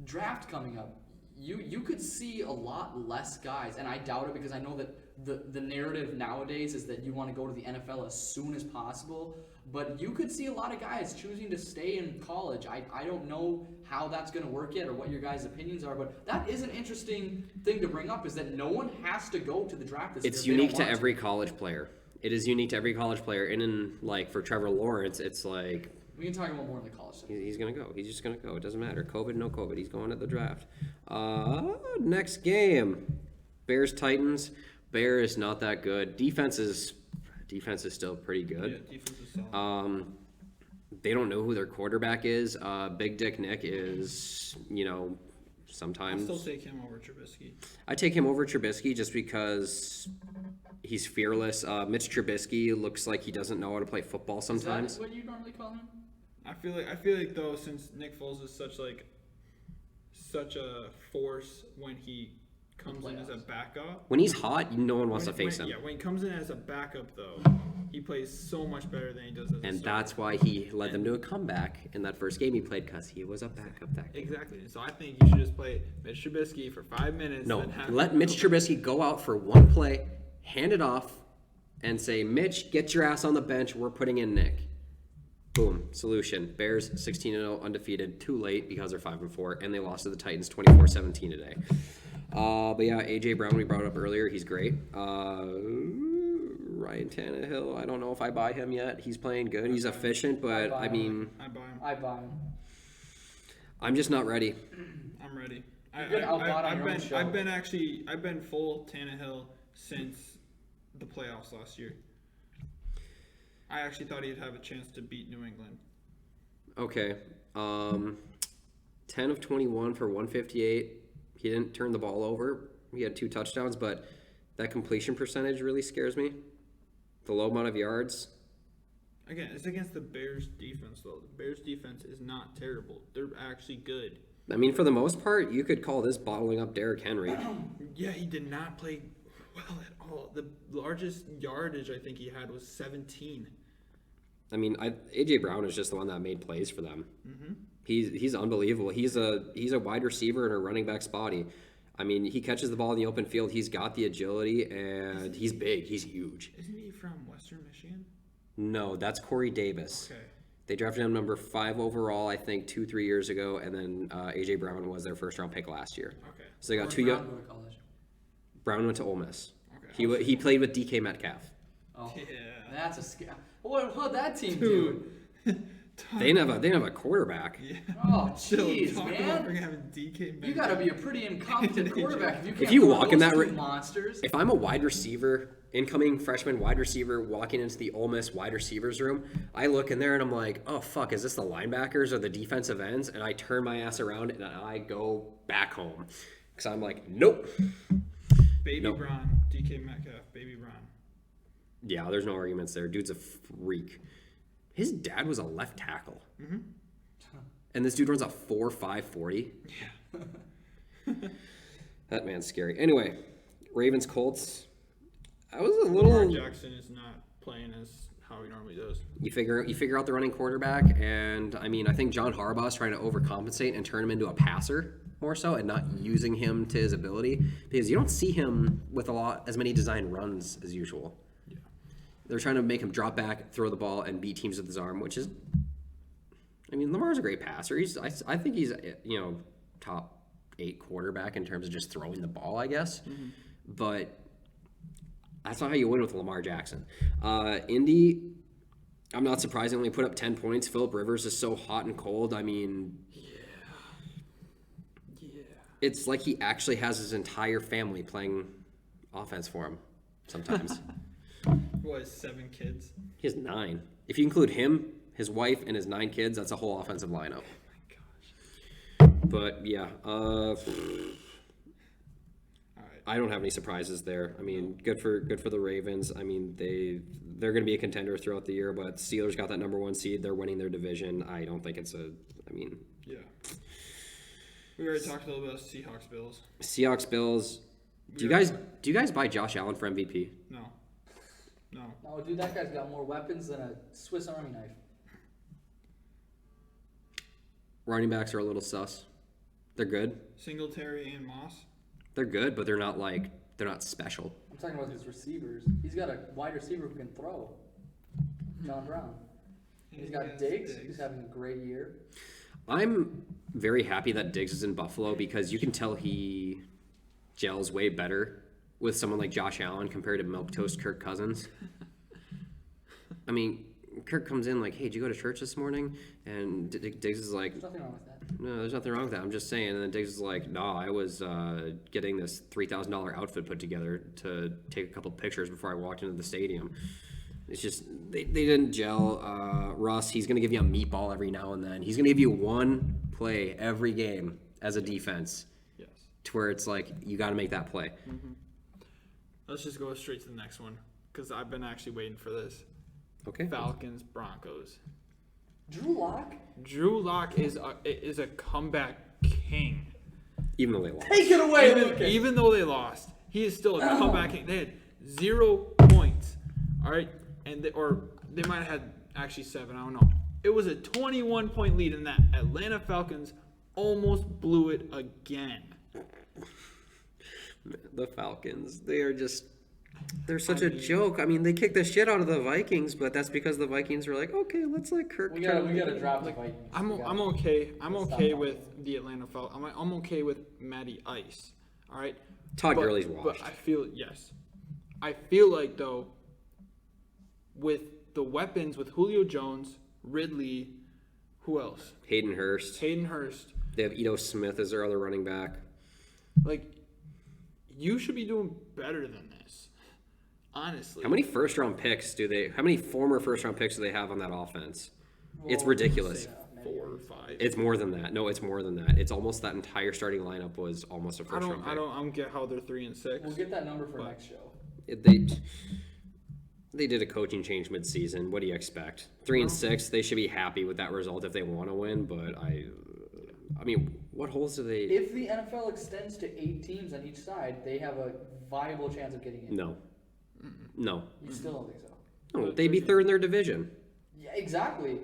Speaker 3: draft coming up, you could see a lot less guys, and I doubt it, because I know that the narrative nowadays is that you want to go to the NFL as soon as possible, but you could see a lot of guys choosing to stay in college. I don't know how that's going to work yet, or what your guys' opinions are, but that is an interesting thing to bring up, is that no one has to go to the draft this year.
Speaker 1: It's unique to every college player. It is unique to every college player, and for Trevor Lawrence, it's like...
Speaker 3: We can talk about more in the college section.
Speaker 1: He's going to go. He's just going to go. It doesn't matter. COVID, no COVID. He's going to the draft. Next game. Bears-Titans. Bears not that good. Defense is still pretty good.
Speaker 4: Yeah, defense is solid.
Speaker 1: They don't know who their quarterback is. Big Dick Nick is, sometimes...
Speaker 4: I'll still take him over Trubisky.
Speaker 1: I take him over Trubisky just because he's fearless. Mitch Trubisky looks like he doesn't know how to play football sometimes.
Speaker 3: Is that what you normally call him?
Speaker 4: I feel like though, since Nick Foles is such a force when he comes in as a backup.
Speaker 1: When he's hot, no one wants to face him.
Speaker 4: Yeah, when he comes in as a backup though, he plays so much better than he does as a starter.
Speaker 1: And that's why he led them to a comeback in that first game he played, because he was a backup that game.
Speaker 4: Exactly. So I think you should just play Mitch Trubisky for 5 minutes.
Speaker 1: No, let Mitch Trubisky go out for one play, hand it off, and say, Mitch, get your ass on the bench. We're putting in Nick. Boom. Solution. Bears 16-0, undefeated. Too late because they're 5-4, and they lost to the Titans 24-17 today. But yeah, A.J. Brown, we brought up earlier. He's great. Ryan Tannehill, I don't know if I buy him yet. He's playing good. He's efficient, but I mean...
Speaker 4: I buy him.
Speaker 3: I buy him.
Speaker 1: I'm just not ready.
Speaker 4: I'm ready.
Speaker 3: I've
Speaker 4: been full Tannehill since the playoffs last year. I actually thought he'd have a chance to beat New England.
Speaker 1: Okay. 10 of 21 for 158. He didn't turn the ball over. He had 2 touchdowns, but that completion percentage really scares me. The low amount of yards.
Speaker 4: Again, it's against the Bears defense, though. The Bears defense is not terrible. They're actually good.
Speaker 1: I mean, for the most part, you could call this bottling up Derrick Henry.
Speaker 4: Yeah, he did not play well at all. The largest yardage I think he had was 17.
Speaker 1: I mean, A.J. Brown is just the one that made plays for them.
Speaker 4: Mm-hmm.
Speaker 1: He's unbelievable. He's a wide receiver in a running back spotty. I mean, he catches the ball in the open field. He's got the agility, and he's big. He's huge.
Speaker 4: Isn't he from Western Michigan?
Speaker 1: No, that's Corey Davis.
Speaker 4: Okay.
Speaker 1: They drafted him number 5 overall, I think, 2-3 years ago, and then A.J. Brown was their first-round pick last year.
Speaker 4: Okay.
Speaker 1: So they got
Speaker 3: Where'd
Speaker 1: 2
Speaker 3: Brown
Speaker 1: young.
Speaker 3: go to college?
Speaker 1: Brown went to Ole Miss.
Speaker 4: Okay.
Speaker 1: He played with DK Metcalf.
Speaker 3: Oh,
Speaker 4: Yeah.
Speaker 3: that's a scam. What that team do?
Speaker 1: They didn't have a quarterback.
Speaker 4: Yeah.
Speaker 3: Oh,
Speaker 4: Still,
Speaker 3: jeez,
Speaker 4: talk about
Speaker 3: man.
Speaker 4: freaking having DK.
Speaker 3: You gotta be a pretty incompetent quarterback if you can't
Speaker 1: If you
Speaker 3: throw
Speaker 1: walk in
Speaker 3: those
Speaker 1: that
Speaker 3: two
Speaker 1: ra-
Speaker 3: monsters.
Speaker 1: If I'm a wide receiver, incoming freshman wide receiver walking into the Ole Miss wide receivers room, I look in there and I'm like, oh fuck, is this the linebackers or the defensive ends? And I turn my ass around and I go back home because I'm like, nope.
Speaker 4: Baby
Speaker 1: Nope.
Speaker 4: Braun, DK Metcalf, Baby Braun.
Speaker 1: Yeah, there's no arguments there. Dude's a freak. His dad was a left tackle.
Speaker 4: Mm-hmm.
Speaker 1: And this dude runs a 4.5 40.
Speaker 4: Yeah.
Speaker 1: That man's scary. Anyway, Ravens Colts. I was a
Speaker 4: Lamar
Speaker 1: little.
Speaker 4: Jackson is not playing as how he normally does.
Speaker 1: You figure out the running quarterback, and I mean, I think John Harbaugh's trying to overcompensate and turn him into a passer more so, and not using him to his ability because you don't see him with as many designed runs as usual.
Speaker 4: Yeah.
Speaker 1: They're trying to make him drop back, throw the ball, and beat teams with his arm, which is. I mean, Lamar's a great passer. I think he's top 8 quarterback in terms of just throwing the ball, I guess. Mm-hmm. But that's not how you win with Lamar Jackson. Indy, I'm not surprised they only put up 10 points. Phillip Rivers is so hot and cold. I mean,
Speaker 4: Yeah.
Speaker 1: it's like he actually has his entire family playing offense for him sometimes.
Speaker 4: What, 7 kids?
Speaker 1: He has 9. If you include him, his wife, and his 9 kids, that's a whole offensive lineup.
Speaker 4: Oh my gosh.
Speaker 1: But yeah,
Speaker 4: All right.
Speaker 1: I don't have any surprises there. I mean, good for the Ravens. I mean, they're going to be a contender throughout the year, but Steelers got that number 1 seed. They're winning their division. I don't think it's
Speaker 4: Yeah. We already talked a little about Seahawks Bills.
Speaker 1: Seahawks Bills. Do you guys buy Josh Allen for MVP?
Speaker 4: No.
Speaker 3: No, dude, that guy's got more weapons than a Swiss Army knife.
Speaker 1: Running backs are a little sus. They're good.
Speaker 4: Singletary and Moss.
Speaker 1: They're good, but they're not special.
Speaker 3: I'm talking about his receivers. He's got a wide receiver who can throw. John Brown. He's got Diggs. He's having a great year.
Speaker 1: I'm very happy that Diggs is in Buffalo because you can tell he gels way better with someone like Josh Allen compared to milquetoast Kirk Cousins. I mean, Kirk comes in like, hey, did you go to church this morning? And Diggs is like,
Speaker 3: There's nothing wrong with that.
Speaker 1: no, there's nothing wrong with that. I'm just saying. And then Diggs is like, no, I was getting this $3,000 outfit put together to take a couple pictures before I walked into the stadium. It's just, they didn't gel. Russ, he's going to give you a meatball every now and then. He's going to give you one play every game as a defense.
Speaker 4: Yes.
Speaker 1: To where it's like, you got to make that play.
Speaker 4: Mm-hmm. Let's just go straight to the next one because I've been actually waiting for this.
Speaker 1: Okay.
Speaker 4: Falcons, Broncos.
Speaker 3: Drew Lock?
Speaker 4: Drew Lock is a comeback king.
Speaker 1: Even though they lost.
Speaker 3: Take it away, Lucas.
Speaker 4: Even though they lost, he is still a comeback king. They had 0 points. All right, and they might have had actually 7. I don't know. It was a 21-point lead in that. Atlanta Falcons almost blew it again.
Speaker 1: The Falcons, they're such a joke. I mean, they kicked the shit out of the Vikings, but that's because the Vikings were like, okay, let's let Kirk.
Speaker 3: We gotta drop the Vikings.
Speaker 4: I'm okay. I'm okay with the Atlanta Falcons. I'm okay with Matty Ice. All right.
Speaker 1: Todd Gurley's washed.
Speaker 4: But I feel like though, with the weapons, with Julio Jones, Ridley, who else?
Speaker 1: Hayden Hurst. They have Ito Smith as their other running back.
Speaker 4: Like, you should be doing better than this. Honestly.
Speaker 1: How many former first round picks do they have on that offense? It's ridiculous.
Speaker 4: 4 or 5.
Speaker 1: It's more than that. No, it's more than that. It's almost that entire starting lineup was almost a first round pick.
Speaker 4: I don't get how they're 3 and 6.
Speaker 3: We'll get that number for next show.
Speaker 1: They did a coaching change midseason. What do you expect? 3 and 6. They should be happy with that result if they want to win. But I mean, what holes do they?
Speaker 3: If the NFL extends to 8 teams on each side, they have a viable chance of getting in.
Speaker 1: No. No.
Speaker 3: You still don't think so?
Speaker 1: No, they'd be third in their division.
Speaker 3: Yeah, exactly.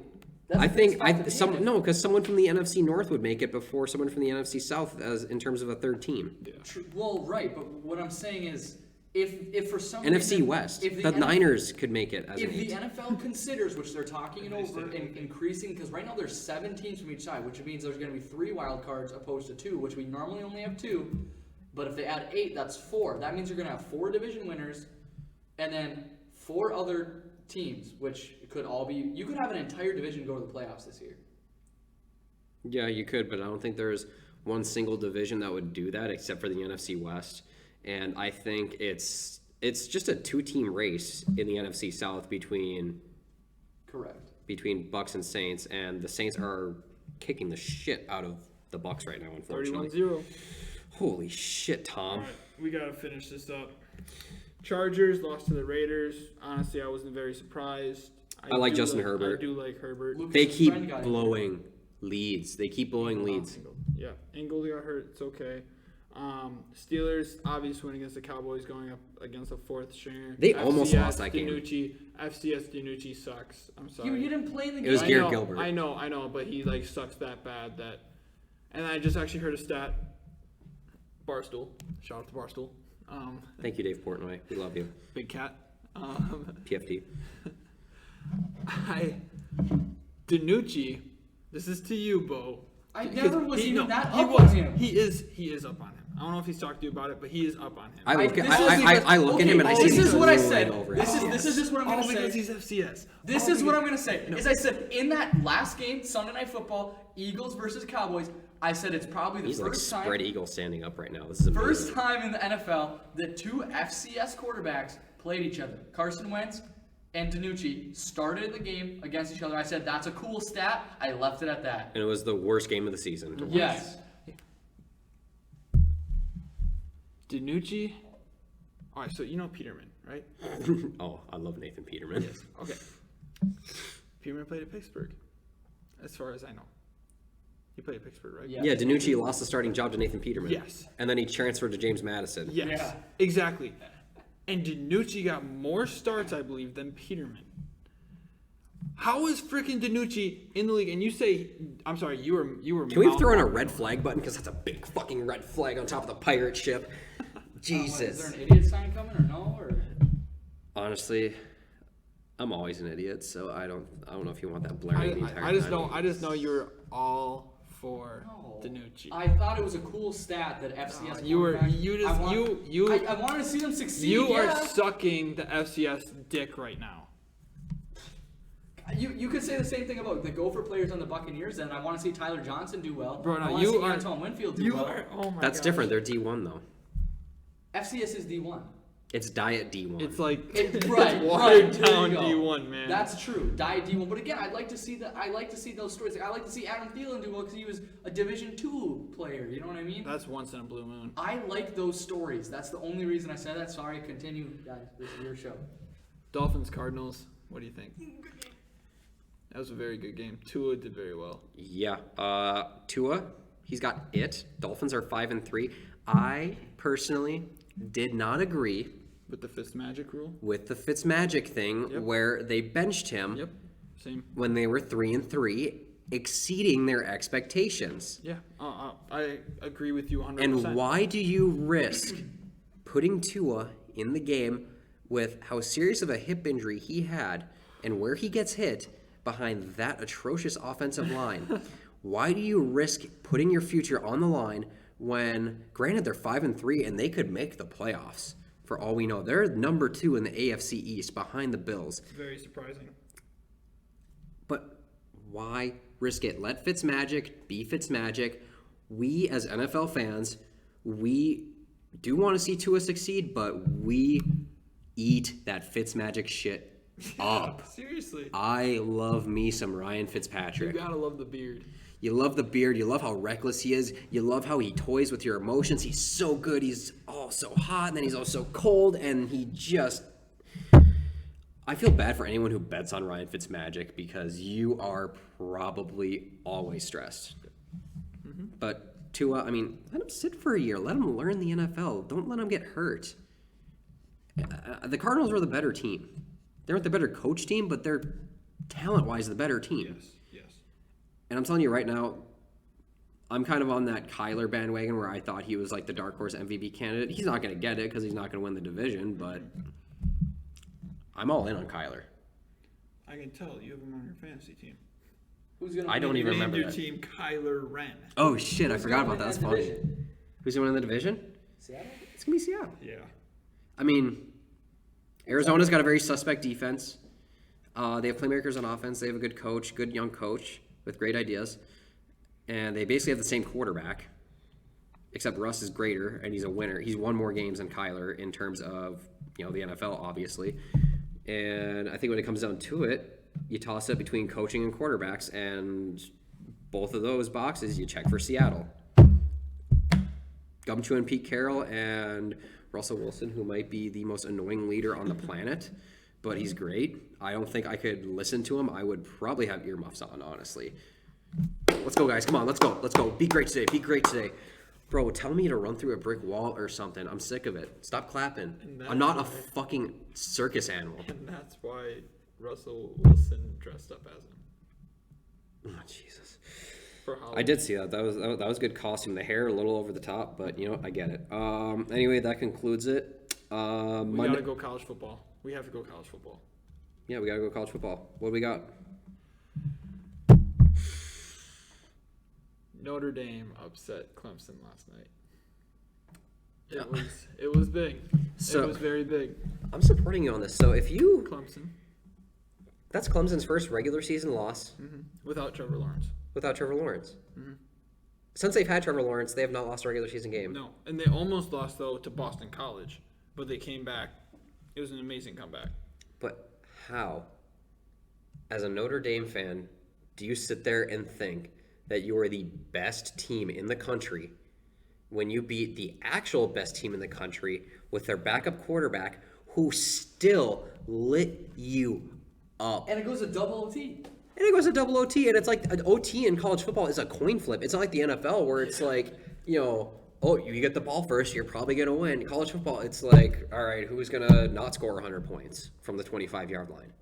Speaker 1: Because someone from the NFC North would make it before someone from the NFC South, as in terms of a third team.
Speaker 4: Yeah.
Speaker 3: Well, right, but what I'm saying is, if for some
Speaker 1: NFC
Speaker 3: reason,
Speaker 1: West,
Speaker 3: if
Speaker 1: the Niners could make it as
Speaker 3: if
Speaker 1: an
Speaker 3: the
Speaker 1: 8.
Speaker 3: NFL considers, which they're talking over and increasing, because right now there's 7 teams from each side, which means there's going to be 3 wild cards opposed to 2, which we normally only have 2. But if they add 8, that's 4. That means you're going to have 4 division winners, and then 4 other teams, which could all be. You could have an entire division go to the playoffs this year.
Speaker 1: Yeah, you could, but I don't think there's one single division that would do that except for the NFC West. And I think it's just a 2-team race in the NFC South between Bucks and Saints, and the Saints are kicking the shit out of the Bucks right now, unfortunately.
Speaker 4: 31-0.
Speaker 1: Holy shit, Tom.
Speaker 4: All right, we got to finish this up. Chargers lost to the Raiders. Honestly, I wasn't very surprised.
Speaker 1: I like Justin Herbert.
Speaker 4: I do like Herbert.
Speaker 3: Lucas'
Speaker 1: They keep
Speaker 3: friend got
Speaker 1: blowing leads. They keep blowing leads.
Speaker 4: Yeah, Ingle got hurt. It's okay. Steelers, obvious win against the Cowboys, going up against a fourth stringer.
Speaker 1: They almost lost that game.
Speaker 4: FCS Danucci sucks. I'm sorry.
Speaker 3: He didn't play in the game.
Speaker 1: It was Garrett Gilbert.
Speaker 4: I know, but he like sucks that bad that. And I just actually heard a stat. Barstool. Shout out to Barstool.
Speaker 1: Thank you, Dave Portnoy. We love you.
Speaker 4: Big cat.
Speaker 1: PFD.
Speaker 4: Danucci. This is to you, Bo.
Speaker 3: I never was even that
Speaker 4: he
Speaker 3: up
Speaker 4: was.
Speaker 3: on him.
Speaker 4: He is up on him. I don't know if he's talked to you about it, but he is up on him.
Speaker 1: I look
Speaker 3: this
Speaker 1: at him and I see
Speaker 3: this is what I
Speaker 1: he's
Speaker 3: said.
Speaker 1: right over
Speaker 3: This
Speaker 1: it.
Speaker 3: is just what I'm
Speaker 4: All
Speaker 3: gonna
Speaker 4: because
Speaker 3: say.
Speaker 4: he's FCS.
Speaker 3: This is what I'm gonna say. Is I said in that last game, Sunday Night Football, Eagles versus Cowboys. I said it's probably the
Speaker 1: He's like
Speaker 3: first time.
Speaker 1: spread eagle standing up right now. This is amazing.
Speaker 3: First time in the NFL that two FCS quarterbacks played each other. Carson Wentz and Danucci started the game against each other. I said that's a cool stat. I left it at that.
Speaker 1: And it was the worst game of the season to watch.
Speaker 3: Yes.
Speaker 4: Danucci. All right, so you know Peterman, right?
Speaker 1: Oh, I love Nathan Peterman.
Speaker 4: Yes. Okay. Peterman played at Pittsburgh, as far as I know. He played at Pittsburgh, right?
Speaker 3: Yeah.
Speaker 1: Yeah, Danucci lost the starting job to Nathan Peterman.
Speaker 4: Yes.
Speaker 1: And then he transferred to James Madison.
Speaker 4: Yes.
Speaker 3: Yeah.
Speaker 4: Exactly. And Danucci got more starts, I believe, than Peterman. How is freaking Danucci in the league? And you say, I'm sorry, you were.
Speaker 1: Can we throw in a red flag button? Because that's a big fucking red flag on top of the pirate ship. Jesus.
Speaker 3: Is there an idiot sign coming or no? Or
Speaker 1: Honestly, I'm always an idiot, so I don't know if you want that blaring the entire
Speaker 4: I just
Speaker 1: time.
Speaker 4: know. I just know you're all for
Speaker 3: No.
Speaker 4: Danucci.
Speaker 3: I thought it was a cool stat that FCS.
Speaker 4: You were.
Speaker 3: quarterback-
Speaker 4: You just.
Speaker 3: I want-
Speaker 4: You.
Speaker 3: I wanted to see them succeed.
Speaker 4: You are
Speaker 3: yeah.
Speaker 4: sucking the FCS dick right now.
Speaker 3: You could say the same thing about the Gopher players on the Buccaneers, and I want to see Tyler Johnson do well.
Speaker 4: Bro, no,
Speaker 3: I want
Speaker 4: you
Speaker 3: to see
Speaker 4: are-
Speaker 3: Antoine Winfield do
Speaker 4: You
Speaker 3: well.
Speaker 4: are. Oh my.
Speaker 1: That's
Speaker 4: gosh.
Speaker 1: different. They're D1 though.
Speaker 3: FCS is D1.
Speaker 1: It's Diet D1.
Speaker 4: It's like
Speaker 3: Right,
Speaker 4: watered
Speaker 3: there you
Speaker 4: down
Speaker 3: go.
Speaker 4: D1, man.
Speaker 3: That's true. Diet D1. But again, I like to see those stories. Like, I like to see Adam Thielen do well because he was a Division II player. You know what I mean?
Speaker 4: That's once in a blue moon.
Speaker 3: I like those stories. That's the only reason I said that. Sorry, continue, guys. This is your show.
Speaker 4: Dolphins Cardinals. What do you think? That was a very good game. Tua did very well.
Speaker 1: Yeah. Tua, he's got it. Dolphins are 5-3. I personally did not agree
Speaker 4: With the Fitzmagic rule.
Speaker 1: with the Fitzmagic thing
Speaker 4: Yep.
Speaker 1: where they benched him
Speaker 4: Yep. Same.
Speaker 1: when they were 3-3, exceeding their expectations.
Speaker 4: Yeah. I agree with you 100%.
Speaker 1: And why do you risk putting Tua in the game with how serious of a hip injury he had and where he gets hit behind that atrocious offensive line? Why do you risk putting your future on the line when, granted, they're 5-3 and they could make the playoffs? For all we know, they're number 2 in the AFC East behind the Bills.
Speaker 4: Very surprising.
Speaker 1: But why risk it? Let Fitzmagic be Fitzmagic. We, as NFL fans, we do want to see Tua succeed, but we eat that Fitzmagic shit up.
Speaker 4: Seriously.
Speaker 1: I love me some Ryan
Speaker 4: You
Speaker 1: Fitzpatrick.
Speaker 4: gotta love the beard.
Speaker 1: You love the beard. You love how reckless he is. You love how he toys with your emotions. He's so good. He's so hot, and then he's also cold, and he just... I feel bad for anyone who bets on Ryan Fitzmagic because you are probably always stressed. But Tua, I mean, let him sit for a year. Let him learn the NFL. Don't let him get hurt. The Cardinals were the better team. They weren't the better coach team, but they're talent-wise the better team.
Speaker 4: Yes.
Speaker 1: And I'm telling you right now, I'm kind of on that Kyler bandwagon where I thought he was like the dark horse MVP candidate. He's not going to get it because he's not going to win the division, but I'm all in on Kyler.
Speaker 4: I can tell you have him on your fantasy team.
Speaker 3: Who's gonna?
Speaker 1: I don't even
Speaker 4: You
Speaker 1: remember
Speaker 4: named your
Speaker 1: that.
Speaker 4: team Kyler Wren.
Speaker 1: Oh shit, I
Speaker 3: Who's
Speaker 1: forgot
Speaker 3: gonna
Speaker 1: about that.
Speaker 3: win
Speaker 1: That's
Speaker 3: that
Speaker 1: funny.
Speaker 3: division?
Speaker 1: Who's going to win the division?
Speaker 3: Seattle.
Speaker 1: It's going to be Seattle.
Speaker 4: Yeah.
Speaker 1: I mean, Arizona's got a very suspect defense. They have playmakers on offense. They have a good coach, good young coach with great ideas. And they basically have the same quarterback, except Russ is greater, and he's a winner. He's won more games than Kyler in terms of, the NFL, obviously. And I think when it comes down to it, you toss it between coaching and quarterbacks, and both of those boxes you check for Seattle. Gumshoe and Pete Carroll and Russell Wilson, who might be the most annoying leader on the planet, but he's great. I don't think I could listen to him. I would probably have earmuffs on, honestly. Let's go, guys. Come on, let's go. Let's go. Be great today. Be great today. Bro, tell me to run through a brick wall or something. I'm sick of it. Stop clapping. I'm not a fucking circus animal.
Speaker 4: And that's why Russell Wilson dressed up as him.
Speaker 1: Oh, Jesus.
Speaker 4: For Halloween.
Speaker 1: I did see that. That was good costume. The hair a little over the top, but I get it. Anyway, that concludes it.
Speaker 4: We gotta go college football. We have to go college football.
Speaker 1: Yeah, we gotta go college football. What do we got?
Speaker 4: Notre Dame upset Clemson last night. It was big.
Speaker 1: So,
Speaker 4: it was very big.
Speaker 1: I'm supporting you on this. So if you,
Speaker 4: Clemson.
Speaker 1: that's Clemson's first regular season loss
Speaker 4: Without Trevor Lawrence.
Speaker 1: without Trevor Lawrence. Since they've had Trevor Lawrence, they have not lost a regular season game.
Speaker 4: No, and they almost lost though to Boston College, but they came back. It was an amazing comeback.
Speaker 1: But how, as a Notre Dame fan, do you sit there and think that you are the best team in the country when you beat the actual best team in the country with their backup quarterback who still lit you up?
Speaker 3: And it goes to double OT.
Speaker 1: And it goes to double OT, and it's like an OT in college football is a coin flip. It's not like the NFL where it's like, oh, you get the ball first, you're probably going to win. College football, it's like, all right, who's going to not score 100 points from the 25-yard line?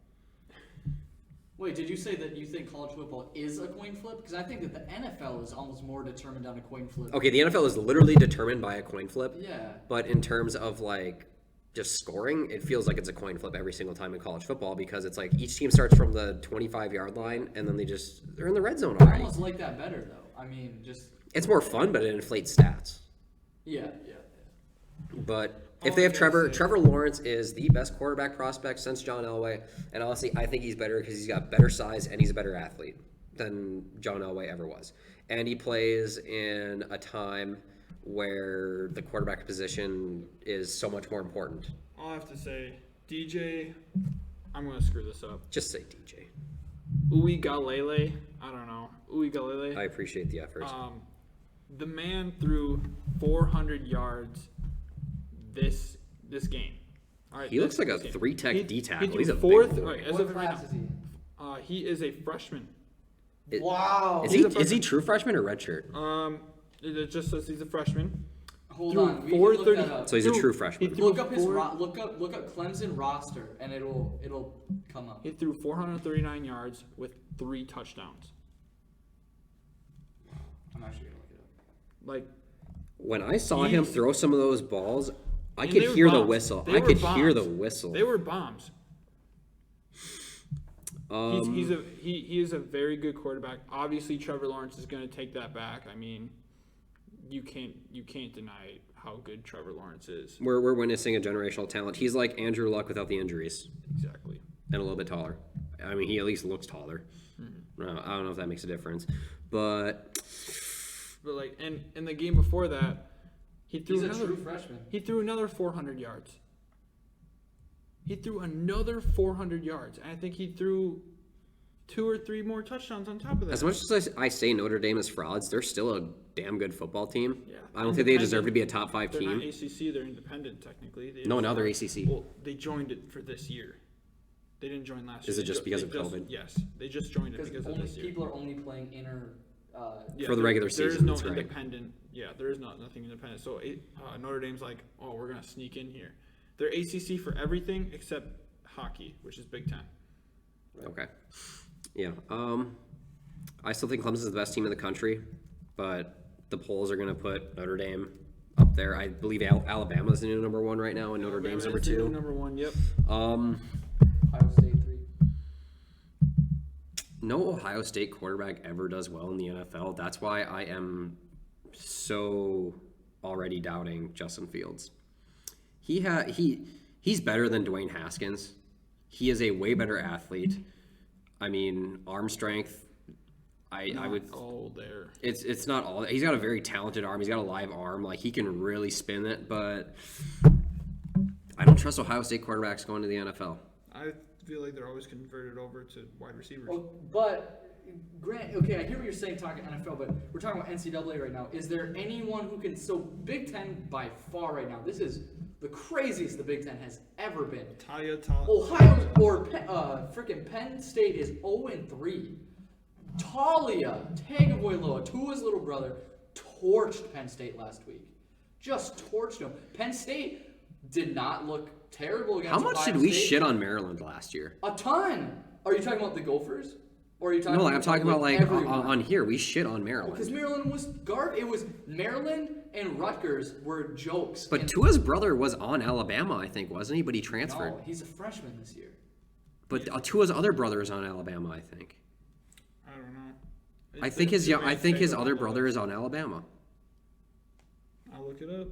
Speaker 3: Wait, did you say that you think college football is a coin flip? Because I think that the NFL is almost more determined on a coin flip.
Speaker 1: Okay, the NFL is literally determined by a coin flip.
Speaker 3: Yeah.
Speaker 1: But in terms of like just scoring, it feels like it's a coin flip every single time in college football because it's like each team starts from the 25-yard line and then they're in the red zone
Speaker 3: I
Speaker 1: already.
Speaker 3: almost like that better though. I mean, just
Speaker 1: It's more fun, but it inflates stats.
Speaker 3: yeah.
Speaker 1: But if they have Trevor Lawrence is the best quarterback prospect since John Elway, and honestly, I think he's better because he's got better size and he's a better athlete than John Elway ever was. And he plays in a time where the quarterback position is so much more important.
Speaker 4: I'll have to say, DJ, I'm going to screw this up.
Speaker 1: Just say DJ.
Speaker 4: Uigalele, I don't know. Uigalele.
Speaker 1: I appreciate the effort.
Speaker 4: The man threw 400 yards this game. All right,
Speaker 1: He looks like a
Speaker 4: this game.
Speaker 1: three-tech D tackle.
Speaker 4: He
Speaker 1: He's a
Speaker 4: threw fourth.
Speaker 1: big boy.
Speaker 4: Right, as
Speaker 3: What
Speaker 4: of right
Speaker 3: class is he?
Speaker 4: now, he is a freshman.
Speaker 3: Wow.
Speaker 1: Is
Speaker 4: He's a
Speaker 1: he
Speaker 4: freshman.
Speaker 1: true freshman or redshirt?
Speaker 4: It just says he's a freshman.
Speaker 3: Hold
Speaker 4: Threw
Speaker 3: on, we can look
Speaker 4: 430
Speaker 3: that up.
Speaker 1: So he's a true freshman.
Speaker 4: He threw
Speaker 3: Look up his
Speaker 4: four-
Speaker 3: look up Clemson roster and it'll come up.
Speaker 4: He threw 439 yards with 3 touchdowns.
Speaker 3: I'm actually gonna look it up.
Speaker 4: Like,
Speaker 1: When I saw him throw some of those balls, I
Speaker 4: and
Speaker 1: could
Speaker 4: they were
Speaker 1: hear the
Speaker 4: bombs.
Speaker 1: whistle.
Speaker 4: They
Speaker 1: I
Speaker 4: were
Speaker 1: could hear the
Speaker 4: bombs.
Speaker 1: whistle.
Speaker 4: They were bombs. He is a very good quarterback. Obviously, Trevor Lawrence is going to take that back. I mean, you can't deny how good Trevor Lawrence is.
Speaker 1: We're witnessing a generational talent. He's like Andrew Luck without the injuries
Speaker 4: Exactly.
Speaker 1: and a little bit taller. I mean, he at least looks taller. I don't know if that makes a difference, but
Speaker 4: But like, and in the game before that, he threw
Speaker 3: He's a
Speaker 4: another.
Speaker 3: true freshman.
Speaker 4: He threw another 400 yards. He threw another 400 yards. And I think he threw 2 or 3 more touchdowns on top of that.
Speaker 1: as much as I say Notre Dame is frauds, they're still a damn good football team.
Speaker 4: Yeah.
Speaker 1: I don't think they deserve to be a top 5
Speaker 4: They're
Speaker 1: team.
Speaker 4: not ACC. They're independent technically.
Speaker 1: No, now they're ACC.
Speaker 4: Well, they joined it for this year. They didn't join last year.
Speaker 1: Is it
Speaker 4: They
Speaker 1: just because
Speaker 4: they
Speaker 1: of
Speaker 4: just-
Speaker 1: COVID?
Speaker 4: Yes, they just joined it
Speaker 3: Because
Speaker 4: because of
Speaker 3: only
Speaker 4: this year.
Speaker 3: people are only playing inner.
Speaker 4: Yeah,
Speaker 1: For the regular
Speaker 4: there is
Speaker 1: season,
Speaker 4: no
Speaker 1: that's right.
Speaker 4: independent. Yeah, there is nothing independent. So Notre Dame's like, oh, we're gonna sneak in here. They're ACC for everything except hockey, which is Big Ten.
Speaker 1: Okay. Yeah. I still think Clemson's the best team in the country, but the polls are going to put Notre Dame up there. I believe Alabama's the new number 1 right now, and Notre Dame's number 2.
Speaker 4: Number 1. Yep.
Speaker 3: Ohio State 3.
Speaker 1: No Ohio State quarterback ever does well in the NFL. That's why I am so already doubting Justin Fields. He's better than Dwayne Haskins. He is a way better athlete. I mean, arm strength. I would.
Speaker 4: Oh, there.
Speaker 1: It's not all. He's got a very talented arm. He's got a live arm. Like he can really spin it. But I don't trust Ohio State quarterbacks going to the NFL.
Speaker 4: I feel like they're always converted over to wide receivers.
Speaker 3: Oh, but Grant, okay, I hear what you're saying talking NFL, but we're talking about NCAA right now. Is there anyone who can? So Big Ten by far right now. This is the craziest the Big Ten has ever been. Ohio or freaking Penn State is 0-3. Talia Tagovailoa, Tua's little brother, torched Penn State last week. Just torched them. Penn State did not look terrible against
Speaker 1: How much
Speaker 3: Ohio
Speaker 1: did we
Speaker 3: State.
Speaker 1: shit on Maryland last year?
Speaker 3: A ton. Are you talking about the Gophers? Or are you talking
Speaker 1: No,
Speaker 3: about
Speaker 1: I'm talking about like
Speaker 3: everyone?
Speaker 1: on here. We shit on
Speaker 3: Because
Speaker 1: Maryland.
Speaker 3: Maryland was garbage. It was Maryland and Rutgers were jokes.
Speaker 1: But
Speaker 3: And-
Speaker 1: Tua's brother was on Alabama, I think, wasn't he? But he transferred.
Speaker 3: No, he's a freshman this year.
Speaker 1: But Tua's other brother is on Alabama, I think.
Speaker 4: I don't know.
Speaker 1: I think his other brother is on Alabama.
Speaker 4: I'll look it up.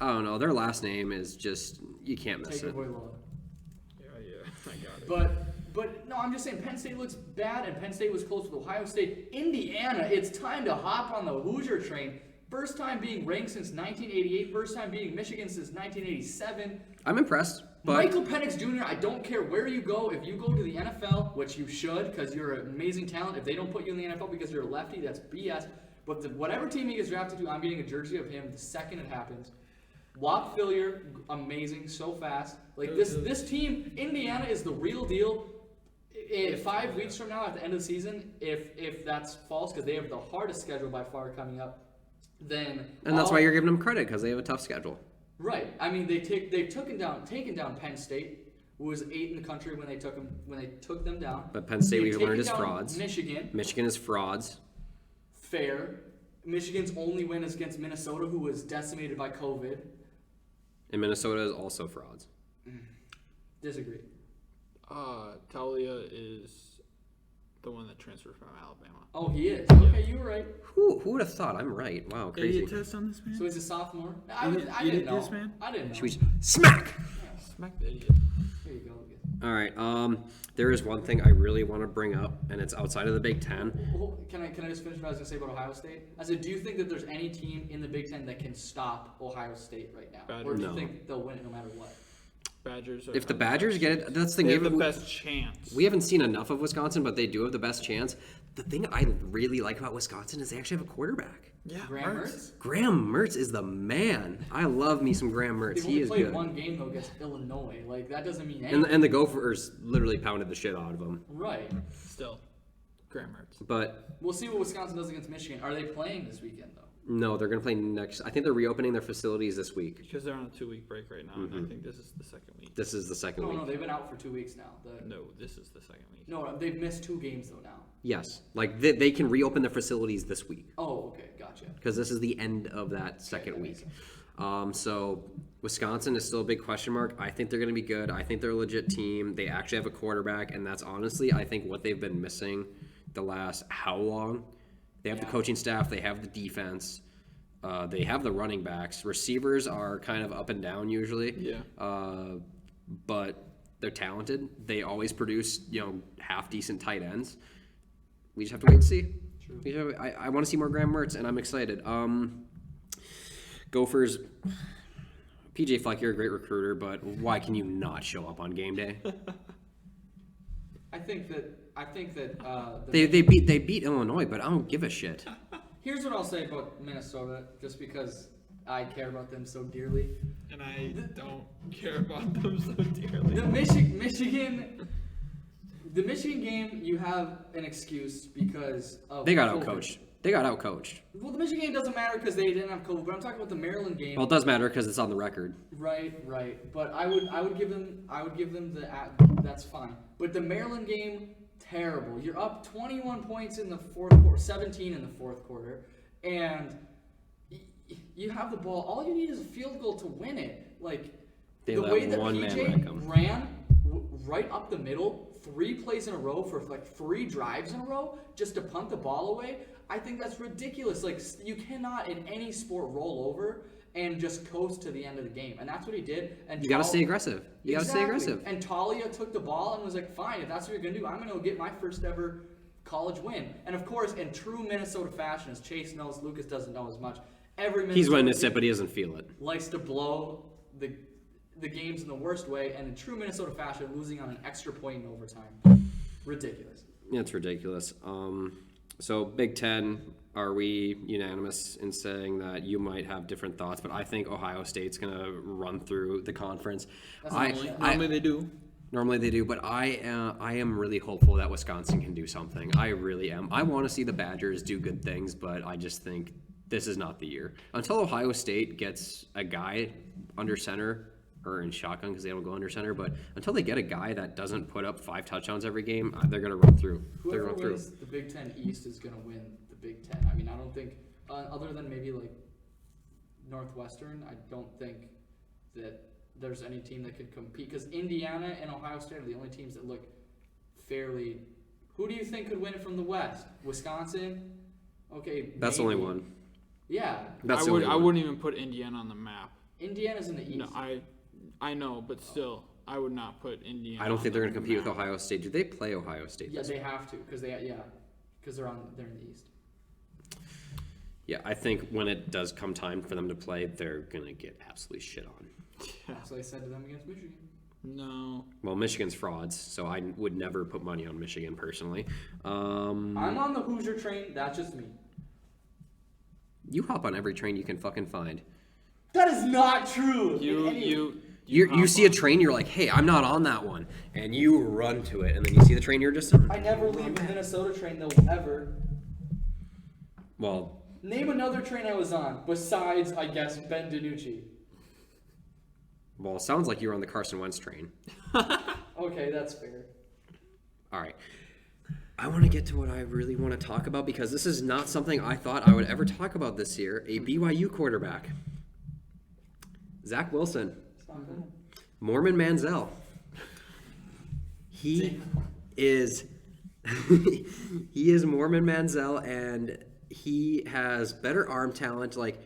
Speaker 1: I don't know. Their last name is just you can't miss it.
Speaker 3: Tagovailoa.
Speaker 4: Yeah, I got it.
Speaker 3: But no, I'm just saying Penn State looks bad, and Penn State was close with Ohio State. Indiana, it's time to hop on the Hoosier train. First time being ranked since 1988. First time beating Michigan since 1987.
Speaker 1: I'm impressed, but
Speaker 3: Michael Penix Jr., I don't care where you go. If you go to the NFL, which you should because you're an amazing talent, if they don't put you in the NFL because you're a lefty, that's BS. But whatever team he gets drafted to, I'm getting a jersey of him the second it happens. Wap Fillier, amazing, so fast. Like this team, Indiana is the real deal. 5 weeks from now, at the end of the season, if that's false, because they have the hardest schedule by far coming up, then
Speaker 1: and that's why you're giving them credit because they have a tough schedule.
Speaker 3: right. I mean, they've taken down Penn State, who was 8 in the country when they took them down.
Speaker 1: But Penn State,
Speaker 3: They've
Speaker 1: we've learned,
Speaker 3: taken
Speaker 1: is
Speaker 3: down
Speaker 1: frauds. Michigan is frauds.
Speaker 3: Fair. Michigan's only win is against Minnesota, who was decimated by COVID.
Speaker 1: And Minnesota is also frauds.
Speaker 3: Disagree.
Speaker 4: Talia is the one that transferred from Alabama.
Speaker 3: Oh, he is. Okay, you were right.
Speaker 1: Who would have thought? I'm right. Wow, crazy.
Speaker 4: Idiot test on this man?
Speaker 3: So he's a sophomore. I
Speaker 4: Idiot-
Speaker 3: didn't
Speaker 4: idiot
Speaker 3: know.
Speaker 4: this man?
Speaker 3: I didn't know.
Speaker 1: Should we smack?
Speaker 4: Smack the idiot.
Speaker 3: Here you go.
Speaker 1: All right. There is one thing I really want to bring up, and it's outside of the Big Ten.
Speaker 3: Well, can I just finish what I was gonna say about Ohio State? I said, do you think that there's any team in the Big Ten that can stop Ohio State right now,
Speaker 4: Badgers.
Speaker 3: or do you
Speaker 1: No.
Speaker 3: think they'll win it no matter what?
Speaker 4: Badgers.
Speaker 1: If the Badgers get it, that's the thing.
Speaker 4: they have the best chance.
Speaker 1: We haven't seen enough of Wisconsin, but they do have the best chance. The thing I really like about Wisconsin is they actually have a quarterback.
Speaker 4: Yeah,
Speaker 3: Graham
Speaker 4: Mertz.
Speaker 3: Mertz?
Speaker 1: Graham Mertz is the man. I love me some Graham Mertz.
Speaker 3: They've
Speaker 1: He
Speaker 3: only
Speaker 1: is
Speaker 3: played
Speaker 1: good.
Speaker 3: one game though against Illinois. Like that doesn't mean anything.
Speaker 1: And the Gophers literally pounded the shit out of them.
Speaker 3: Right.
Speaker 4: Still, Graham Mertz.
Speaker 1: But
Speaker 3: We'll see what Wisconsin does against Michigan. Are they playing this weekend though?
Speaker 1: no, they're going to play next. I think they're reopening their facilities this week.
Speaker 4: Because they're on a 2-week break right now, and I think this is the second week.
Speaker 1: This is the second
Speaker 3: No,
Speaker 1: week.
Speaker 3: no, they've been out for 2 weeks now.
Speaker 4: No, this is the second week.
Speaker 3: No, they've missed 2 games though now.
Speaker 1: Yes. Like they can reopen their facilities this week
Speaker 3: Oh, okay, gotcha.
Speaker 1: because this is the end of that second
Speaker 3: that makes
Speaker 1: week. So Wisconsin is still a big question mark. I think they're going to be good. I think they're a legit team. They actually have a quarterback, and that's honestly, I think, what they've been missing the last how long? They have the coaching staff. They have the defense. They have the running backs. Receivers are kind of up and down usually.
Speaker 4: Yeah.
Speaker 1: But they're talented. They always produce, half decent tight ends. We just have to wait and see.
Speaker 3: True.
Speaker 1: I want to see more Graham Mertz, and I'm excited. Gophers. PJ Fleck, you're a great recruiter, but why can you not show up on game day?
Speaker 3: I think that
Speaker 1: They beat Illinois, but I don't give a shit.
Speaker 3: Here's what I'll say about Minnesota, just because I care about them so dearly.
Speaker 4: And I don't care about them so dearly.
Speaker 3: The Michigan game, you have an excuse because of
Speaker 1: They got
Speaker 3: COVID.
Speaker 1: outcoached. They got outcoached.
Speaker 3: Well, the Michigan game doesn't matter because they didn't have COVID, but I'm talking about the Maryland game.
Speaker 1: Well, it does matter because it's on the record.
Speaker 3: Right. But I would give them that's fine. But the Maryland game, terrible. You're up 21 points in the fourth quarter, 17 in the fourth quarter, and you have the ball. All you need is a field goal to win it. Like
Speaker 1: They
Speaker 3: the
Speaker 1: let
Speaker 3: way that
Speaker 1: one man wreck
Speaker 3: PJ
Speaker 1: 'em.
Speaker 3: ran right up the middle, 3 plays in a row for like 3 drives in a row just to punt the ball away. I think that's ridiculous. Like you cannot in any sport roll over and just coast to the end of the game. And that's what he did. And
Speaker 1: You got to stay aggressive. You got to stay aggressive.
Speaker 3: And Talia took the ball and was like, fine, if that's what you're going to do, I'm going to go get my first ever college win. And of course, in true Minnesota fashion, as Chase knows, Lucas doesn't know as much, every Minnesota
Speaker 1: He's witnessed it, but he doesn't feel it.
Speaker 3: likes to blow the games in the worst way, and in true Minnesota fashion, losing on an extra point in overtime. Ridiculous.
Speaker 1: Yeah, it's ridiculous. So Big Ten, are we unanimous in saying that you might have different thoughts? But I think Ohio State's going to run through the conference.
Speaker 4: Normally they do.
Speaker 1: Normally they do, but I am really hopeful that Wisconsin can do something. I really am. I want to see the Badgers do good things, but I just think this is not the year. Until Ohio State gets a guy under center, or in shotgun because they don't go under center, but until they get a guy that doesn't put up 5 touchdowns every game, they're going to run through.
Speaker 3: Whoever wins the Big Ten East is going to win the Big Ten. I mean, I don't think, other than maybe like Northwestern, I don't think that there's any team that could compete, because Indiana and Ohio State are the only teams that look fairly. Who do you think could win it from the West? Wisconsin? Okay,
Speaker 1: that's the only one.
Speaker 3: Yeah,
Speaker 1: That's
Speaker 4: I wouldn't even put Indiana on the map.
Speaker 3: Indiana's in the East.
Speaker 4: No, I know, but still, I would not put Indiana.
Speaker 1: I don't think they're going to compete with
Speaker 4: map.
Speaker 1: Ohio State. Do they play Ohio State?
Speaker 3: Yeah, they have to, because they're in the East.
Speaker 1: Yeah, I think when it does come time for them to play, they're going to get absolutely shit on.
Speaker 4: Yeah.
Speaker 3: So I said to them against Michigan.
Speaker 4: No.
Speaker 1: Well, Michigan's frauds, so I would never put money on Michigan personally.
Speaker 3: I'm on the Hoosier train. That's just me.
Speaker 1: You hop on every train you can fucking find.
Speaker 3: That is not true.
Speaker 1: You see a train, you're like, hey, I'm not on that one. And you run to it, and then you see the train, you're just on.
Speaker 3: I never leave a Minnesota train, though, ever.
Speaker 1: Well,
Speaker 3: Name another train I was on, besides, I guess, Ben DiNucci.
Speaker 1: it sounds like you were on the Carson Wentz train.
Speaker 3: Okay, that's fair.
Speaker 1: All right. I want to get to what I really want to talk about, because this is not something I thought I would ever talk about this year. A BYU quarterback. Zach Wilson.
Speaker 3: It's not good.
Speaker 1: Mormon Manziel. He is he is Mormon Manziel, and he has better arm talent. Like,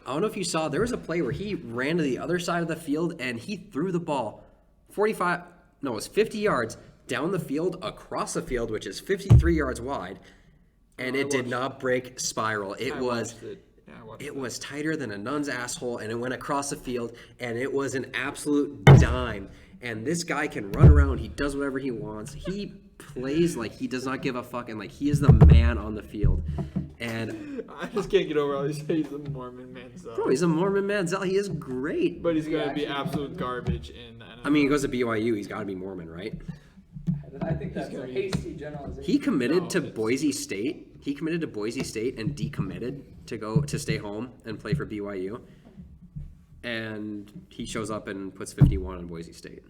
Speaker 1: I don't know if you saw, there was a play where he ran to the other side of the field and he threw the ball 50 yards down the field, across the field, which is 53 yards wide, and it did not break spiral. It was tighter than a nun's asshole, and it went across the field, and it was an absolute dime. And this guy can run around. He does whatever he wants. He plays like he does not give a fuck, and like he is the man on the field. And
Speaker 4: I just can't get over how he says he's a Mormon Manziel.
Speaker 1: bro, he's a Mormon Manziel. He is great.
Speaker 4: But he's gonna be absolute garbage in the NFL.
Speaker 1: I mean, he goes to BYU. He's got to be Mormon, right?
Speaker 3: I think that's a hasty generalization.
Speaker 1: He committed to Boise State. He committed to Boise State and decommitted to stay home and play for BYU. And he shows up and puts 51 on Boise State.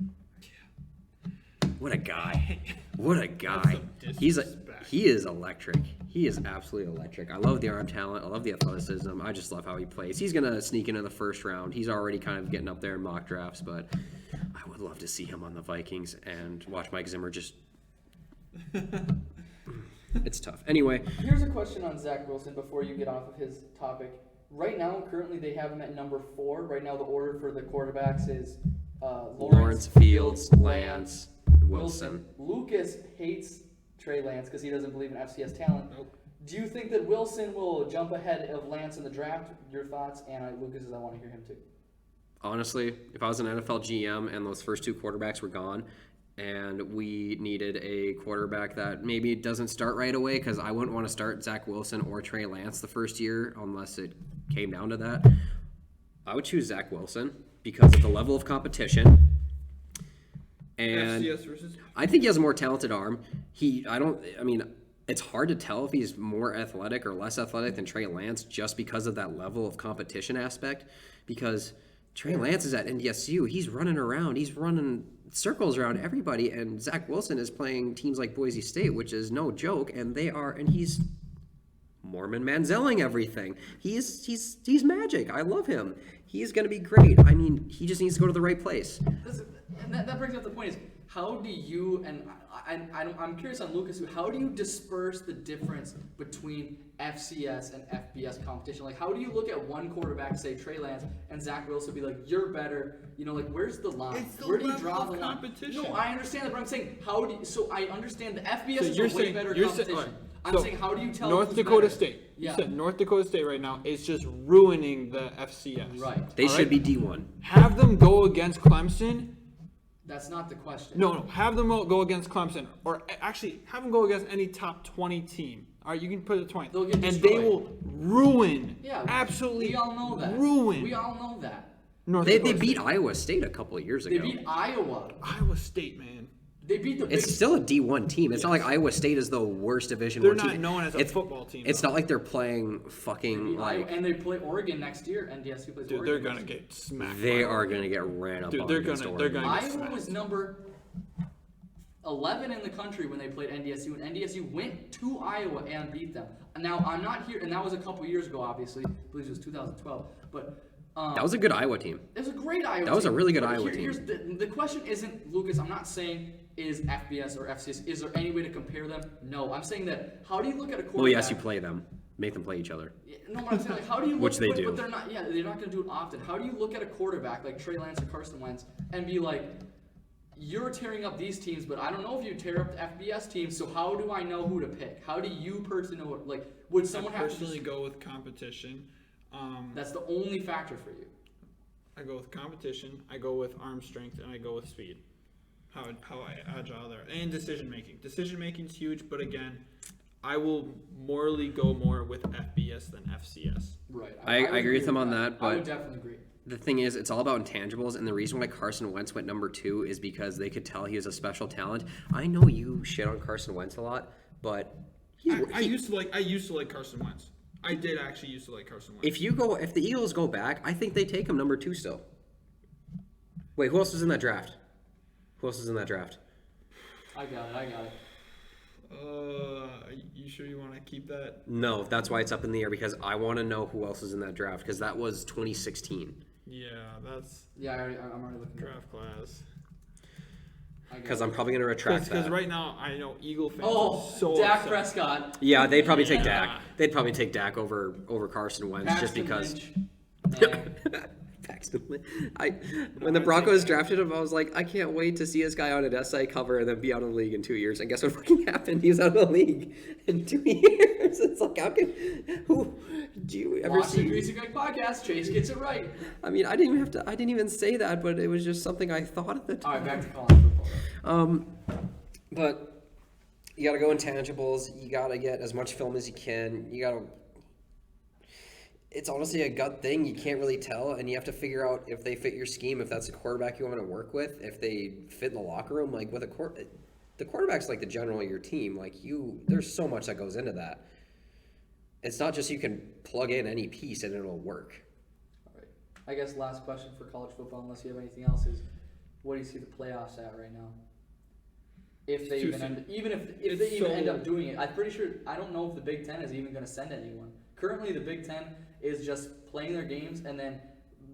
Speaker 1: What a guy. What a guy. He is electric. He is absolutely electric. I love the arm talent. I love the athleticism. I just love how he plays. He's going to sneak into the first round. He's already kind of getting up there in mock drafts, but I would love to see him on the Vikings and watch Mike Zimmer just... It's tough. Anyway.
Speaker 3: Here's a question on Zach Wilson before you get off of his topic. Right now, currently, they have him at number 4. Right now, the order for the quarterbacks is
Speaker 1: Lawrence, Fields, Lance, Wilson.
Speaker 3: Lucas hates Trey Lance because he doesn't believe in FCS talent. Nope. Do you think that Wilson will jump ahead of Lance in the draft? Your thoughts? And Lucas, I want to hear him too.
Speaker 1: Honestly, if I was an NFL GM and those first 2 quarterbacks were gone, and we needed a quarterback that maybe doesn't start right away, because I wouldn't want to start Zach Wilson or Trey Lance the first year unless it came down to that, I would choose Zach Wilson because of the level of competition. And I think he has a more talented arm. It's hard to tell if he's more athletic or less athletic than Trey Lance just because of that level of competition aspect, because Trey Lance is at NDSU. He's running around. He's running circles around everybody, and Zach Wilson is playing teams like Boise State, which is no joke, and he's Mormon Manziel-ing everything. He's magic. I love him. He's going to be great. I mean, he just needs to go to the right place.
Speaker 3: And that brings up the point is, how do you, and I'm curious on Lucas, how do you disperse the difference between FCS and FBS competition? Like, how do you look at one quarterback, say Trey Lance, and Zach Wilson, be like, you're better? You know, like, where's the line?
Speaker 4: It's the
Speaker 3: Where do you
Speaker 4: level
Speaker 3: draw
Speaker 4: of
Speaker 3: the line?
Speaker 4: competition.
Speaker 3: No, I understand that, but I'm saying, how do you, so I understand the FBS
Speaker 4: So
Speaker 3: is
Speaker 4: you're
Speaker 3: a way
Speaker 4: saying-
Speaker 3: better
Speaker 4: you're saying-
Speaker 3: competition.
Speaker 4: alright,
Speaker 3: I'm
Speaker 4: so
Speaker 3: saying, how do you tell
Speaker 4: North
Speaker 3: who's
Speaker 4: Dakota
Speaker 3: better?
Speaker 4: State.
Speaker 3: Yeah.
Speaker 4: You said North Dakota State right now is just ruining the FCS.
Speaker 3: Right.
Speaker 1: They
Speaker 4: All
Speaker 1: should
Speaker 4: right?
Speaker 1: be D1.
Speaker 4: Have them go against Clemson.
Speaker 3: That's not the question.
Speaker 4: No, have them go against Clemson, or actually have them go against any top 20 team. All right, you can put it 20,
Speaker 3: They'll get
Speaker 4: and
Speaker 3: destroyed.
Speaker 4: they will ruin.
Speaker 3: Yeah,
Speaker 4: absolutely.
Speaker 3: We all know that.
Speaker 4: Ruin.
Speaker 3: We all know that.
Speaker 4: North
Speaker 1: They
Speaker 4: Dakota
Speaker 1: beat
Speaker 4: State.
Speaker 1: Iowa State a couple of years ago.
Speaker 3: They beat Iowa.
Speaker 4: Iowa State, man.
Speaker 3: They beat the big.
Speaker 1: It's still a D1 team. It's not like Iowa State is the worst Division
Speaker 4: They're
Speaker 1: One
Speaker 4: not
Speaker 1: team.
Speaker 4: known as a
Speaker 1: It's-
Speaker 4: football team.
Speaker 1: It's
Speaker 4: though.
Speaker 1: not like they're playing
Speaker 3: They
Speaker 1: fucking
Speaker 3: beat Iowa,
Speaker 1: like.
Speaker 3: and they play Oregon next year. NDSU plays
Speaker 4: Dude,
Speaker 3: Oregon.
Speaker 4: they're gonna
Speaker 3: next year.
Speaker 4: get smacked.
Speaker 1: They
Speaker 4: by
Speaker 1: are
Speaker 4: Oregon.
Speaker 1: gonna get ran up
Speaker 4: Dude,
Speaker 1: on.
Speaker 4: they're
Speaker 1: against
Speaker 4: gonna
Speaker 1: Oregon.
Speaker 4: get
Speaker 3: Iowa
Speaker 4: smacked.
Speaker 3: was number 11 in the country when they played NDSU, and NDSU went to Iowa and beat them. Now I'm not here, and that was a couple years ago, obviously. I believe it was 2012, but.
Speaker 1: That was a good Iowa team.
Speaker 3: It was a great Iowa team.
Speaker 1: That was a really good
Speaker 3: But
Speaker 1: Iowa team.
Speaker 3: Here's the question isn't, Lucas, I'm not saying is FBS or FCS, is there any way to compare them? No, I'm saying that, how do you look at a quarterback?
Speaker 1: Well, yes, you play them. Make them play each other.
Speaker 3: No, what I'm saying, like, how do you look,
Speaker 1: Which they
Speaker 3: but,
Speaker 1: do.
Speaker 3: But they're not going to do it often. How do you look at a quarterback like Trey Lance or Carson Wentz and be like, you're tearing up these teams, but I don't know if you tear up the FBS teams, so how do I know who to pick? How do you personally know, like, would someone
Speaker 4: I
Speaker 3: have to
Speaker 4: personally
Speaker 3: just,
Speaker 4: go with competition.
Speaker 3: that's the only factor for you?
Speaker 4: I go with competition. I go with arm strength, and I go with speed. How agile there, and decision making. Decision making is huge, but again, I will morally go more with FBS than FCS.
Speaker 3: Right.
Speaker 1: I
Speaker 3: would
Speaker 1: agree with him on that,
Speaker 3: I
Speaker 1: but-
Speaker 3: would definitely agree.
Speaker 1: The thing is, it's all about intangibles, and the reason why Carson Wentz went number 2 is because they could tell he was a special talent. I know you shit on Carson Wentz a lot, but
Speaker 4: I used to like Carson Wentz. I did actually used to like Carson Wentz.
Speaker 1: if the Eagles go back, I think they take him number 2 still. Wait, who else was in that draft? Who else is in that draft?
Speaker 3: I got it.
Speaker 4: Are you sure you want to keep that?
Speaker 1: No, that's why it's up in the air, because I want to know who else is in that draft, because that was 2016.
Speaker 4: Yeah, that's
Speaker 3: Yeah, I'm already looking at it.
Speaker 4: draft class.
Speaker 3: I got
Speaker 1: Because
Speaker 3: it.
Speaker 1: I'm probably going to retract
Speaker 4: Because
Speaker 1: that.
Speaker 4: right now I know Eagle fans
Speaker 3: Oh,
Speaker 4: are so
Speaker 3: Dak
Speaker 4: upset.
Speaker 3: Prescott.
Speaker 1: Yeah, they'd probably take
Speaker 4: Yeah.
Speaker 1: Dak. They'd probably take Dak over Carson Wentz just
Speaker 3: Paxton
Speaker 1: because.
Speaker 3: Lynch. Yeah.
Speaker 1: Paxton Lynch. When the Broncos drafted him, I was like, I can't wait to see this guy on an SI cover and then be out of the league in 2 years. And guess what fucking happened? He was out of the league in 2 years. It's like, how can do you ever
Speaker 3: Watch the
Speaker 1: see?
Speaker 3: Greasy Gang podcast. Chase gets it right.
Speaker 1: I mean, I didn't even say that, but it was just something I thought at the
Speaker 3: All
Speaker 1: time.
Speaker 3: right, back to college football.
Speaker 1: But you gotta go intangibles. You gotta get as much film as you can. It's honestly a gut thing. You can't really tell, and you have to figure out if they fit your scheme, if that's a quarterback you want to work with, if they fit in the locker room. Like with the quarterback's like the general of your team. Like there's so much that goes into that. It's not just you can plug in any piece and it'll work.
Speaker 3: All right. I guess last question for college football, unless you have anything else, is what do you see the playoffs at right now? If they
Speaker 4: Too
Speaker 3: even
Speaker 4: soon.
Speaker 3: if they even end up doing it, I'm pretty sure. I don't know if the Big Ten is even going to send anyone. Currently, the Big Ten is just playing their games, and then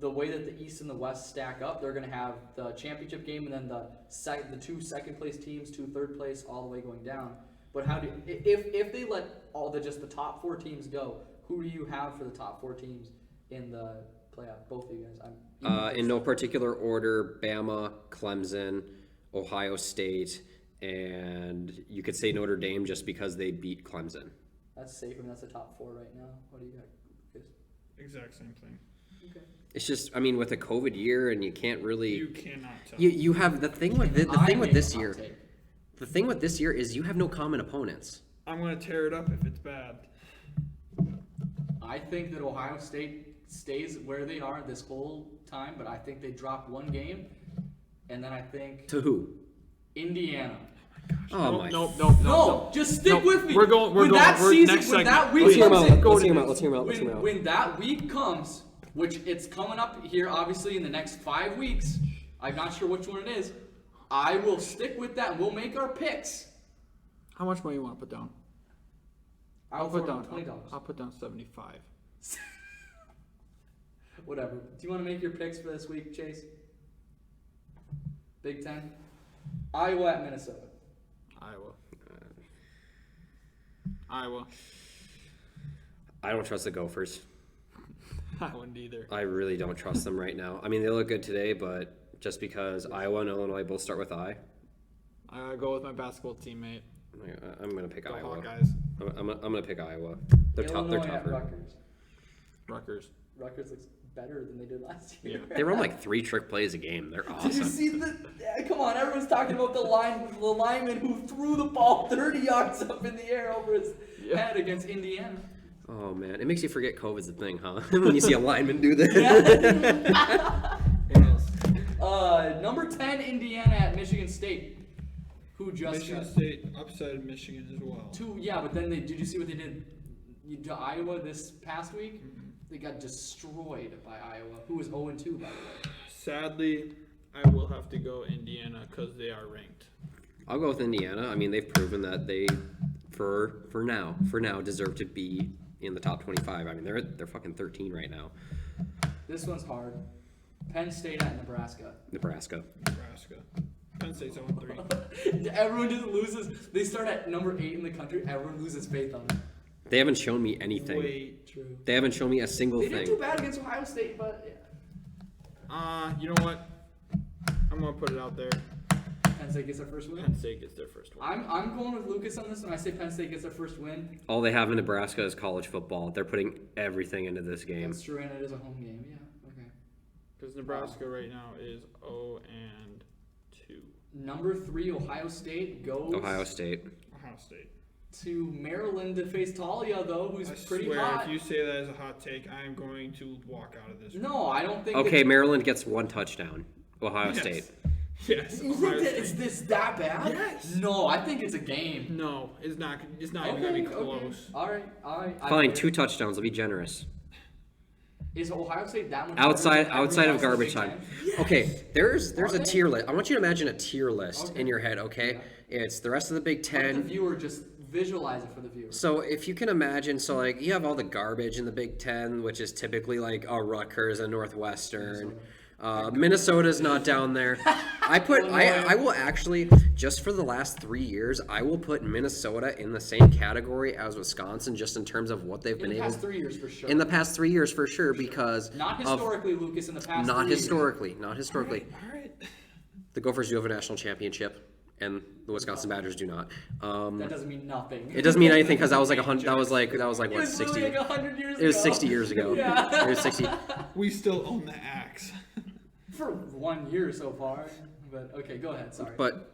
Speaker 3: the way that the East and the West stack up, they're going to have the championship game, and then the 2 second place teams, 2 third place, all the way going down. But how do if they let just the top 4 teams go, who do you have for the top 4 teams in the playoff? Both of you guys.
Speaker 1: In no particular order: Bama, Clemson, Ohio State, and you could say Notre Dame just because they beat Clemson.
Speaker 3: That's safe. I mean, that's the top 4 right now. What do you got, Chris?
Speaker 4: Exact same thing.
Speaker 3: Okay.
Speaker 1: It's just, I mean, with a COVID year, and you can't really.
Speaker 4: You cannot tell.
Speaker 1: You have the thing with the
Speaker 3: I
Speaker 1: thing with
Speaker 3: make
Speaker 1: this
Speaker 3: a hot
Speaker 1: year.
Speaker 3: take.
Speaker 1: The thing with this year is you have no common opponents.
Speaker 4: I'm gonna tear it up if it's bad.
Speaker 3: I think that Ohio State stays where they are this whole time, but I think they drop 1 game, and then I think
Speaker 1: To who?
Speaker 3: Indiana.
Speaker 1: Oh my.
Speaker 3: No, just stick
Speaker 4: Nope.
Speaker 3: with me.
Speaker 4: We're going.
Speaker 3: When that season,
Speaker 4: next
Speaker 3: when
Speaker 4: segment.
Speaker 3: that week
Speaker 1: Let's hear him
Speaker 3: comes
Speaker 1: out.
Speaker 3: in,
Speaker 1: Let's hear him out. Let's hear him out. Let's hear him out.
Speaker 3: when that week comes, which it's coming up here, obviously in the next 5 weeks, I'm not sure which one it is. I will stick with that. We'll make our picks.
Speaker 4: How much money you want to put down?
Speaker 3: I'll
Speaker 4: put
Speaker 3: throw
Speaker 4: down
Speaker 3: $20.
Speaker 4: I'll put down 75.
Speaker 3: Whatever. Do you want to make your picks for this week, Chase? Big Ten. Iowa at Minnesota.
Speaker 4: Iowa.
Speaker 1: I don't trust the Gophers.
Speaker 4: I wouldn't either.
Speaker 1: I really don't trust them right now. I mean, they look good today, but just because Iowa and Illinois both start with I,
Speaker 4: I gotta go with my basketball teammate.
Speaker 1: I'm going to pick
Speaker 4: Go
Speaker 1: Iowa.
Speaker 4: Hawkeyes.
Speaker 1: I'm going to pick Iowa. They're
Speaker 3: Illinois
Speaker 1: They're
Speaker 3: at
Speaker 1: tougher.
Speaker 4: Rutgers.
Speaker 3: Rutgers looks better than they did last year.
Speaker 4: Yeah.
Speaker 1: They run like 3 trick plays a game. They're awesome.
Speaker 3: Did you see come on, everyone's talking about the lineman who threw the ball 30 yards up in the air over his head against Indiana.
Speaker 1: Oh man, it makes you forget COVID's a thing, huh? When you see a lineman do that.
Speaker 4: What else?
Speaker 3: Number 10, Indiana at Michigan State. Who just
Speaker 4: Michigan
Speaker 3: got
Speaker 4: State upset Michigan as well.
Speaker 3: but then did you see what they did to Iowa this past week? They got destroyed by Iowa, who was 0-2 by the way.
Speaker 4: Sadly, I will have to go Indiana because they are ranked.
Speaker 1: I'll go with Indiana. I mean, they've proven that they, for now, deserve to be in the top 25. I mean, they're fucking 13 right now.
Speaker 3: This one's hard. Penn State at Nebraska.
Speaker 1: Nebraska.
Speaker 4: Penn State's 0-3.
Speaker 3: Everyone just loses. They start at number 8 in the country. Everyone loses faith on them.
Speaker 1: They haven't shown me anything.
Speaker 4: Wait.
Speaker 3: True.
Speaker 1: They haven't shown me a single
Speaker 3: They
Speaker 1: thing.
Speaker 3: didn't do bad against Ohio State, but
Speaker 4: You know what? I'm gonna put it out there.
Speaker 3: Penn State gets their first win.
Speaker 4: Penn State gets their first win.
Speaker 3: I'm going with Lucas on this when I say Penn State gets their first win.
Speaker 1: All they have in Nebraska is college football. They're putting everything into this game.
Speaker 3: That's true, and it is a home game. Yeah. Okay.
Speaker 4: Because Nebraska right now is 0-2.
Speaker 3: Number 3, Ohio State goes
Speaker 1: Ohio State.
Speaker 3: to Maryland to face Talia, though, who's
Speaker 4: I
Speaker 3: pretty
Speaker 4: swear,
Speaker 3: hot.
Speaker 4: if you say that as a hot take, I am going to walk out of this room.
Speaker 3: No, I don't think.
Speaker 1: Okay, Maryland gets 1 touchdown. Ohio
Speaker 4: Yes.
Speaker 1: State.
Speaker 4: Yes.
Speaker 3: You
Speaker 4: Ohio
Speaker 3: think that
Speaker 4: State.
Speaker 3: it's this that bad?
Speaker 4: Yes.
Speaker 3: No, I think it's a game.
Speaker 4: No, it's not. It's not even gonna be close.
Speaker 3: All right.
Speaker 1: Fine, 2 touchdowns. I'll be generous.
Speaker 3: Is Ohio State that much
Speaker 1: Outside
Speaker 3: better than
Speaker 1: of
Speaker 3: everyone else in the
Speaker 1: garbage
Speaker 3: Big
Speaker 1: time.
Speaker 3: Ten?
Speaker 1: Okay, there's
Speaker 3: Are
Speaker 1: a
Speaker 3: they?
Speaker 1: tier list. I want you to imagine a tier list
Speaker 3: Okay.
Speaker 1: in your head, okay? It's the rest of the Big
Speaker 3: Let the
Speaker 1: Ten.
Speaker 3: viewer just visualize it for the viewer.
Speaker 1: So if you can imagine, so like you have all the garbage in the Big Ten, which is typically like Rutgers and Northwestern. Minnesota's not down there. I will actually, just for the last 3 years, I will put Minnesota in the same category as Wisconsin, just in terms of what they've
Speaker 3: In
Speaker 1: been
Speaker 3: the
Speaker 1: able.
Speaker 3: past 3 years, for sure.
Speaker 1: In the past 3 years, for sure, because
Speaker 3: Not
Speaker 1: of-
Speaker 3: historically, Lucas. In the past.
Speaker 1: not
Speaker 3: 3 years.
Speaker 1: historically, not historically.
Speaker 4: All right.
Speaker 1: The Gophers do have a national championship, and the Wisconsin Badgers do not.
Speaker 3: That doesn't mean nothing.
Speaker 1: It doesn't mean anything because that was like 100. That was like
Speaker 3: It
Speaker 1: what,
Speaker 3: was
Speaker 1: 60?
Speaker 3: literally like 100 years ago.
Speaker 1: It was 60 years ago.
Speaker 3: Yeah.
Speaker 1: It was 60.
Speaker 4: We still own the axe.
Speaker 3: For 1 year so far. But okay, go ahead. Sorry.
Speaker 1: But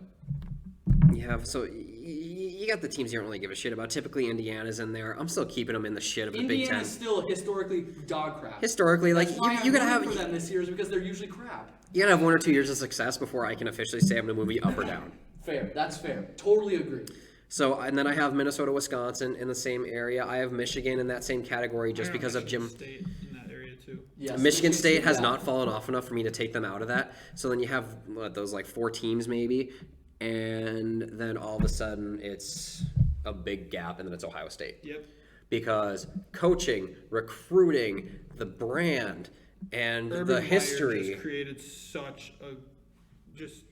Speaker 1: you have you got the teams you don't really give a shit about. Typically, Indiana's in there. I'm still keeping them in the shit of the Big Ten.
Speaker 3: Indiana's still historically dog crap.
Speaker 1: Historically, like
Speaker 3: That's why
Speaker 1: you gotta
Speaker 3: I'm
Speaker 1: have
Speaker 3: rooting for them this year is because they're usually crap.
Speaker 1: you gotta have 1 or 2 years of success before I can officially say I'm gonna move you up or down.
Speaker 3: Fair. That's fair. Totally agree.
Speaker 1: So and then I have Minnesota, Wisconsin in the same area. I have Michigan in that same category just because of Jim.
Speaker 4: State in that area too.
Speaker 3: Yes,
Speaker 1: Michigan State has
Speaker 3: yeah.
Speaker 1: not fallen off enough for me to take them out of that. So then you have those like 4 teams maybe, and then all of a sudden it's a big gap, and then it's Ohio State.
Speaker 4: Yep.
Speaker 1: Because coaching, recruiting, the brand, and
Speaker 4: Urban
Speaker 1: the
Speaker 4: Meyer
Speaker 1: history,
Speaker 4: just created such a just.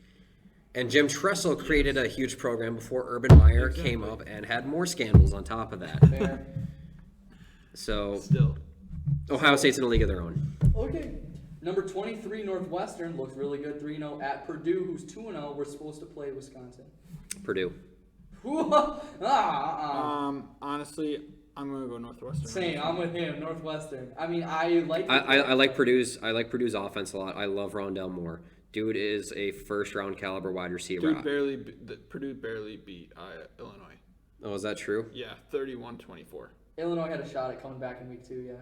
Speaker 1: and Jim Tressel created a huge program before Urban Meyer came
Speaker 4: Exactly.
Speaker 1: up and had more scandals on top of that.
Speaker 3: Fair.
Speaker 1: So
Speaker 4: Still.
Speaker 1: Ohio State's in a league of their own.
Speaker 3: Okay. Number 23, Northwestern looks really good. 3-0 at Purdue, who's 2-0. We're supposed to play Wisconsin.
Speaker 1: Purdue.
Speaker 4: Honestly, I'm gonna go Northwestern.
Speaker 3: Same. I'm with him. Northwestern. I mean, I like.
Speaker 1: I like Purdue's offense a lot. I love Rondell Moore. Dude is a first round caliber wide receiver.
Speaker 4: Purdue barely beat Illinois.
Speaker 1: Oh, is that true?
Speaker 4: Yeah, 31-24.
Speaker 3: Illinois had a shot at coming back in week 2. Yeah.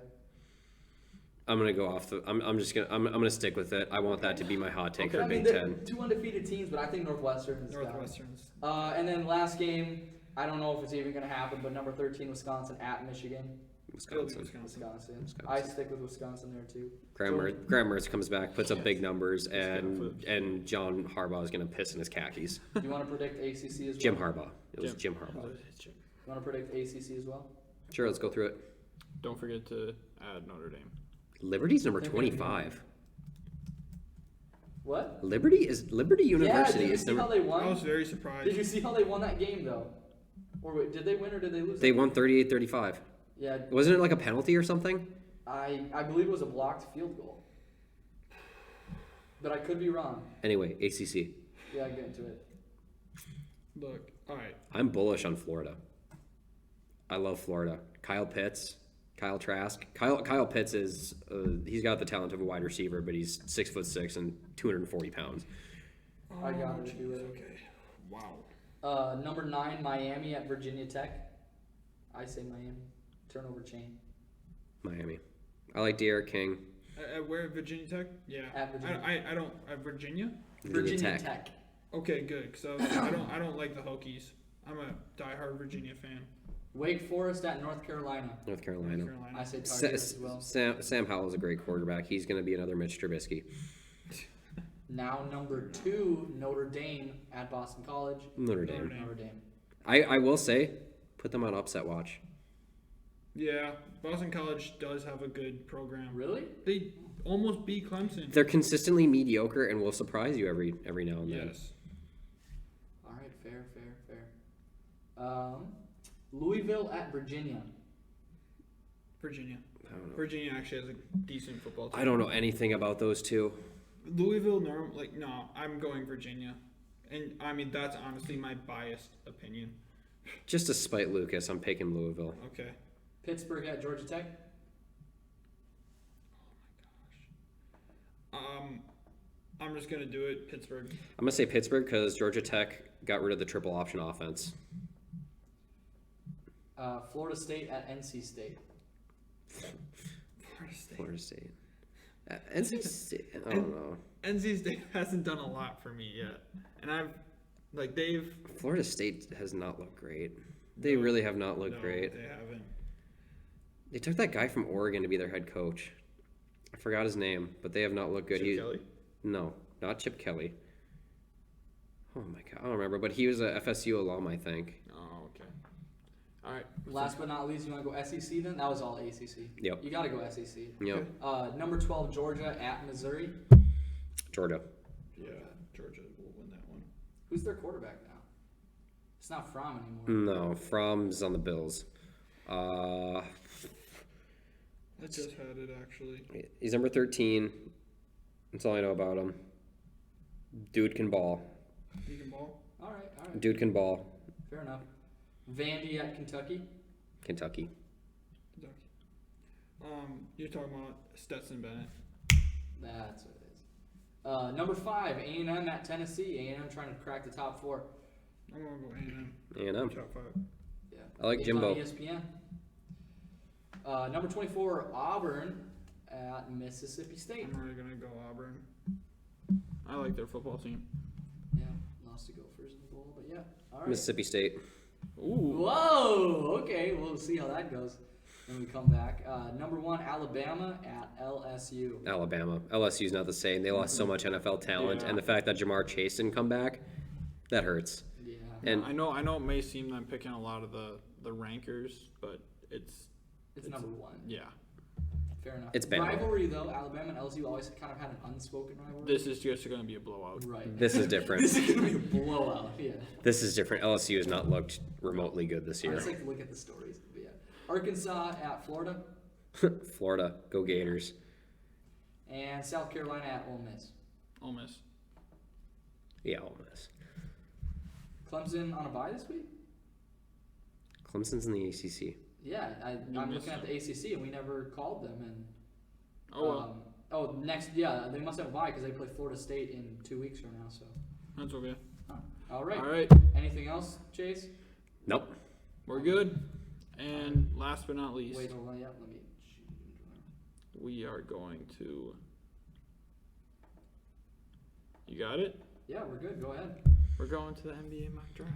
Speaker 1: I'm gonna go off the. I'm gonna stick with it. I want that to be my hot take
Speaker 3: I
Speaker 1: for
Speaker 3: mean,
Speaker 1: Big
Speaker 3: they're
Speaker 1: Ten.
Speaker 3: 2 undefeated teams, but I think Northwestern is.
Speaker 4: Northwestern's.
Speaker 3: And then last game, I don't know if it's even going to happen, but number 13, Wisconsin at Michigan.
Speaker 1: Wisconsin.
Speaker 3: Wisconsin. I stick with Wisconsin there too.
Speaker 1: Graham Mertz comes back, puts up big numbers, and John Harbaugh is gonna piss in his khakis.
Speaker 3: Do you want to predict ACC as well?
Speaker 1: Jim Harbaugh. It was Jim Harbaugh.
Speaker 3: You want to predict ACC as well?
Speaker 1: Sure, let's go through it.
Speaker 4: Don't forget to add Notre Dame.
Speaker 1: Liberty's number 25.
Speaker 3: What?
Speaker 1: Liberty University
Speaker 3: Yeah, did you
Speaker 1: is
Speaker 3: see how
Speaker 1: number.
Speaker 3: they
Speaker 4: I
Speaker 3: won?
Speaker 4: was very surprised.
Speaker 3: Did you see how they won that game though? Or wait, did they win or did they lose?
Speaker 1: They
Speaker 3: that
Speaker 1: won
Speaker 3: game?
Speaker 1: 38-35.
Speaker 3: Yeah,
Speaker 1: Wasn't it like a penalty or something?
Speaker 3: I believe it was a blocked field goal. But I could be wrong.
Speaker 1: Anyway, ACC.
Speaker 3: Yeah, I'll get into it.
Speaker 4: Look, all right.
Speaker 1: I'm bullish on Florida. I love Florida. Kyle Pitts, Kyle Trask. Kyle Pitts is he's got the talent of a wide receiver, but he's 6'6" and 240 pounds.
Speaker 3: I got it if you
Speaker 4: jeez,
Speaker 3: would.
Speaker 4: okay. Wow.
Speaker 3: Number 9, Miami at Virginia Tech. I say Miami. Turnover chain.
Speaker 1: Miami. I like De'Aaron King.
Speaker 4: Where Virginia Tech? Yeah.
Speaker 3: At Virginia.
Speaker 4: I don't. Virginia.
Speaker 3: Virginia Tech.
Speaker 4: Okay, good. Because I don't like the Hokies. I'm a diehard Virginia fan.
Speaker 3: Wake Forest at North Carolina.
Speaker 1: North Carolina.
Speaker 4: North Carolina.
Speaker 3: I say Tar Heels as well.
Speaker 1: Sam Howell's a great quarterback. He's going to be another Mitch Trubisky.
Speaker 3: Now number 2, Notre Dame at Boston College.
Speaker 1: Notre Dame.
Speaker 3: Notre Dame.
Speaker 1: I will say, put them on upset watch.
Speaker 4: Yeah, Boston College does have a good program.
Speaker 3: Really?
Speaker 4: They almost beat Clemson.
Speaker 1: They're consistently mediocre and will surprise you every now and then.
Speaker 4: Yes.
Speaker 3: All right, fair. Louisville at Virginia.
Speaker 4: Virginia.
Speaker 1: I don't know.
Speaker 4: Virginia actually has a decent football team.
Speaker 1: I don't know anything about those two.
Speaker 4: Louisville, no, I'm going Virginia. And, I mean, that's honestly my biased opinion.
Speaker 1: Just to spite Lucas, I'm picking Louisville.
Speaker 4: Okay.
Speaker 3: Pittsburgh at Georgia Tech.
Speaker 4: I'm just going to do it. Pittsburgh.
Speaker 1: I'm going to say Pittsburgh because Georgia Tech got rid of the triple option offense.
Speaker 3: Florida State at NC State.
Speaker 4: Florida State.
Speaker 1: Florida State. NC State, I don't know.
Speaker 4: NC State hasn't done a lot for me yet. And they've...
Speaker 1: Florida State has not looked great. They really have not looked great.
Speaker 4: They haven't.
Speaker 1: They took that guy from Oregon to be their head coach. I forgot his name, but they have not looked good.
Speaker 4: Chip Kelly?
Speaker 1: No, not Chip Kelly. Oh my god, I don't remember, but he was a FSU alum, I think.
Speaker 4: Oh, okay. All right.
Speaker 3: Last but not least, you want to go SEC then? That was all ACC.
Speaker 1: Yep.
Speaker 3: You got to go SEC.
Speaker 1: Yep.
Speaker 3: Number 12, Georgia at Missouri.
Speaker 1: Georgia.
Speaker 4: Yeah, Georgia will win that one.
Speaker 3: Who's their quarterback now? It's not Fromm anymore.
Speaker 1: No, Fromm's on the Bills.
Speaker 4: I just had it, actually.
Speaker 1: He's number 13. That's all I know about him. Dude can ball.
Speaker 4: You can ball?
Speaker 3: All right.
Speaker 1: Dude can ball.
Speaker 3: Fair enough. Vandy at Kentucky.
Speaker 1: Kentucky.
Speaker 4: Kentucky. You're talking about Stetson Bennett.
Speaker 3: That's what it is. Number 5, A&M at Tennessee. A&M trying to crack the top 4.
Speaker 4: I'm going to go A&M.
Speaker 1: A&M.
Speaker 4: Top 5.
Speaker 3: Yeah.
Speaker 1: I like
Speaker 3: It's
Speaker 1: Jimbo.
Speaker 3: on ESPN. Number 24, Auburn at Mississippi State.
Speaker 4: I'm already going to go Auburn. I like their football team.
Speaker 3: Yeah, lost to Gophers in the bowl, but yeah. All right.
Speaker 1: Mississippi State.
Speaker 4: Ooh.
Speaker 3: Whoa. Okay, we'll see how that goes when we come back. Number 1, Alabama at LSU.
Speaker 1: Alabama. LSU's not the same. They lost so much NFL talent,
Speaker 4: Yeah.
Speaker 1: and the fact that Jamar Chase didn't come back, that hurts.
Speaker 3: Yeah.
Speaker 1: And
Speaker 4: I know it may seem that I'm picking a lot of the rankers, but it's
Speaker 3: Number 1.
Speaker 4: yeah.
Speaker 3: Fair enough.
Speaker 1: It's Bama.
Speaker 3: Rivalry though, Alabama and LSU always kind of had an unspoken rivalry.
Speaker 4: This is just going to be a blowout.
Speaker 3: Right.
Speaker 1: this is different.
Speaker 3: This is gonna be a blowout. Yeah.
Speaker 1: This is different. LSU has not looked remotely good this
Speaker 3: I
Speaker 1: year.
Speaker 3: just like to look at the stories. But yeah. Arkansas at Florida
Speaker 1: Florida. Go Gators.
Speaker 3: and South Carolina at Ole Miss.
Speaker 4: Ole Miss.
Speaker 1: Yeah, Ole Miss.
Speaker 3: Clemson on a bye this week?
Speaker 1: Clemson's in the ACC.
Speaker 3: Yeah, I'm
Speaker 4: missed
Speaker 3: looking at the ACC and we never called them. And
Speaker 4: Oh, well.
Speaker 3: they must have a bye because they play Florida State in 2 weeks from now. So,
Speaker 4: That's okay.
Speaker 3: all right.
Speaker 4: All right.
Speaker 3: Anything else, Chase?
Speaker 1: Nope.
Speaker 4: We're good. And last but not least,
Speaker 3: Wait, hold on. Yeah, let me.
Speaker 4: we are going to. You got it?
Speaker 3: Yeah, we're good. Go ahead.
Speaker 4: We're going to the NBA mock draft.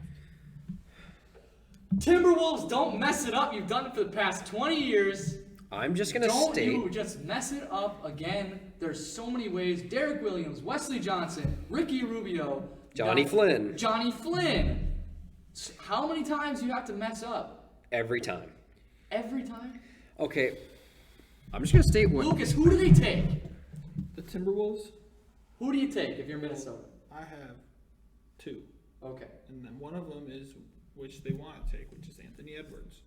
Speaker 3: Timberwolves, don't mess it up. You've done it for the past 20 years.
Speaker 1: I'm just going to
Speaker 3: Don't
Speaker 1: state.
Speaker 3: you just mess it up again. There's so many ways. Derek Williams, Wesley Johnson, Ricky Rubio.
Speaker 1: Johnny Flynn.
Speaker 3: Johnny Flynn. How many times do you have to mess up?
Speaker 1: Every time.
Speaker 3: Every time?
Speaker 1: Okay. I'm just going to state what.
Speaker 3: Lucas, who do they take?
Speaker 4: The Timberwolves?
Speaker 3: Who do you take if you're Minnesota?
Speaker 4: I have 2,
Speaker 3: Okay.
Speaker 4: and then one of them is which they want to take, which is Anthony Edwards.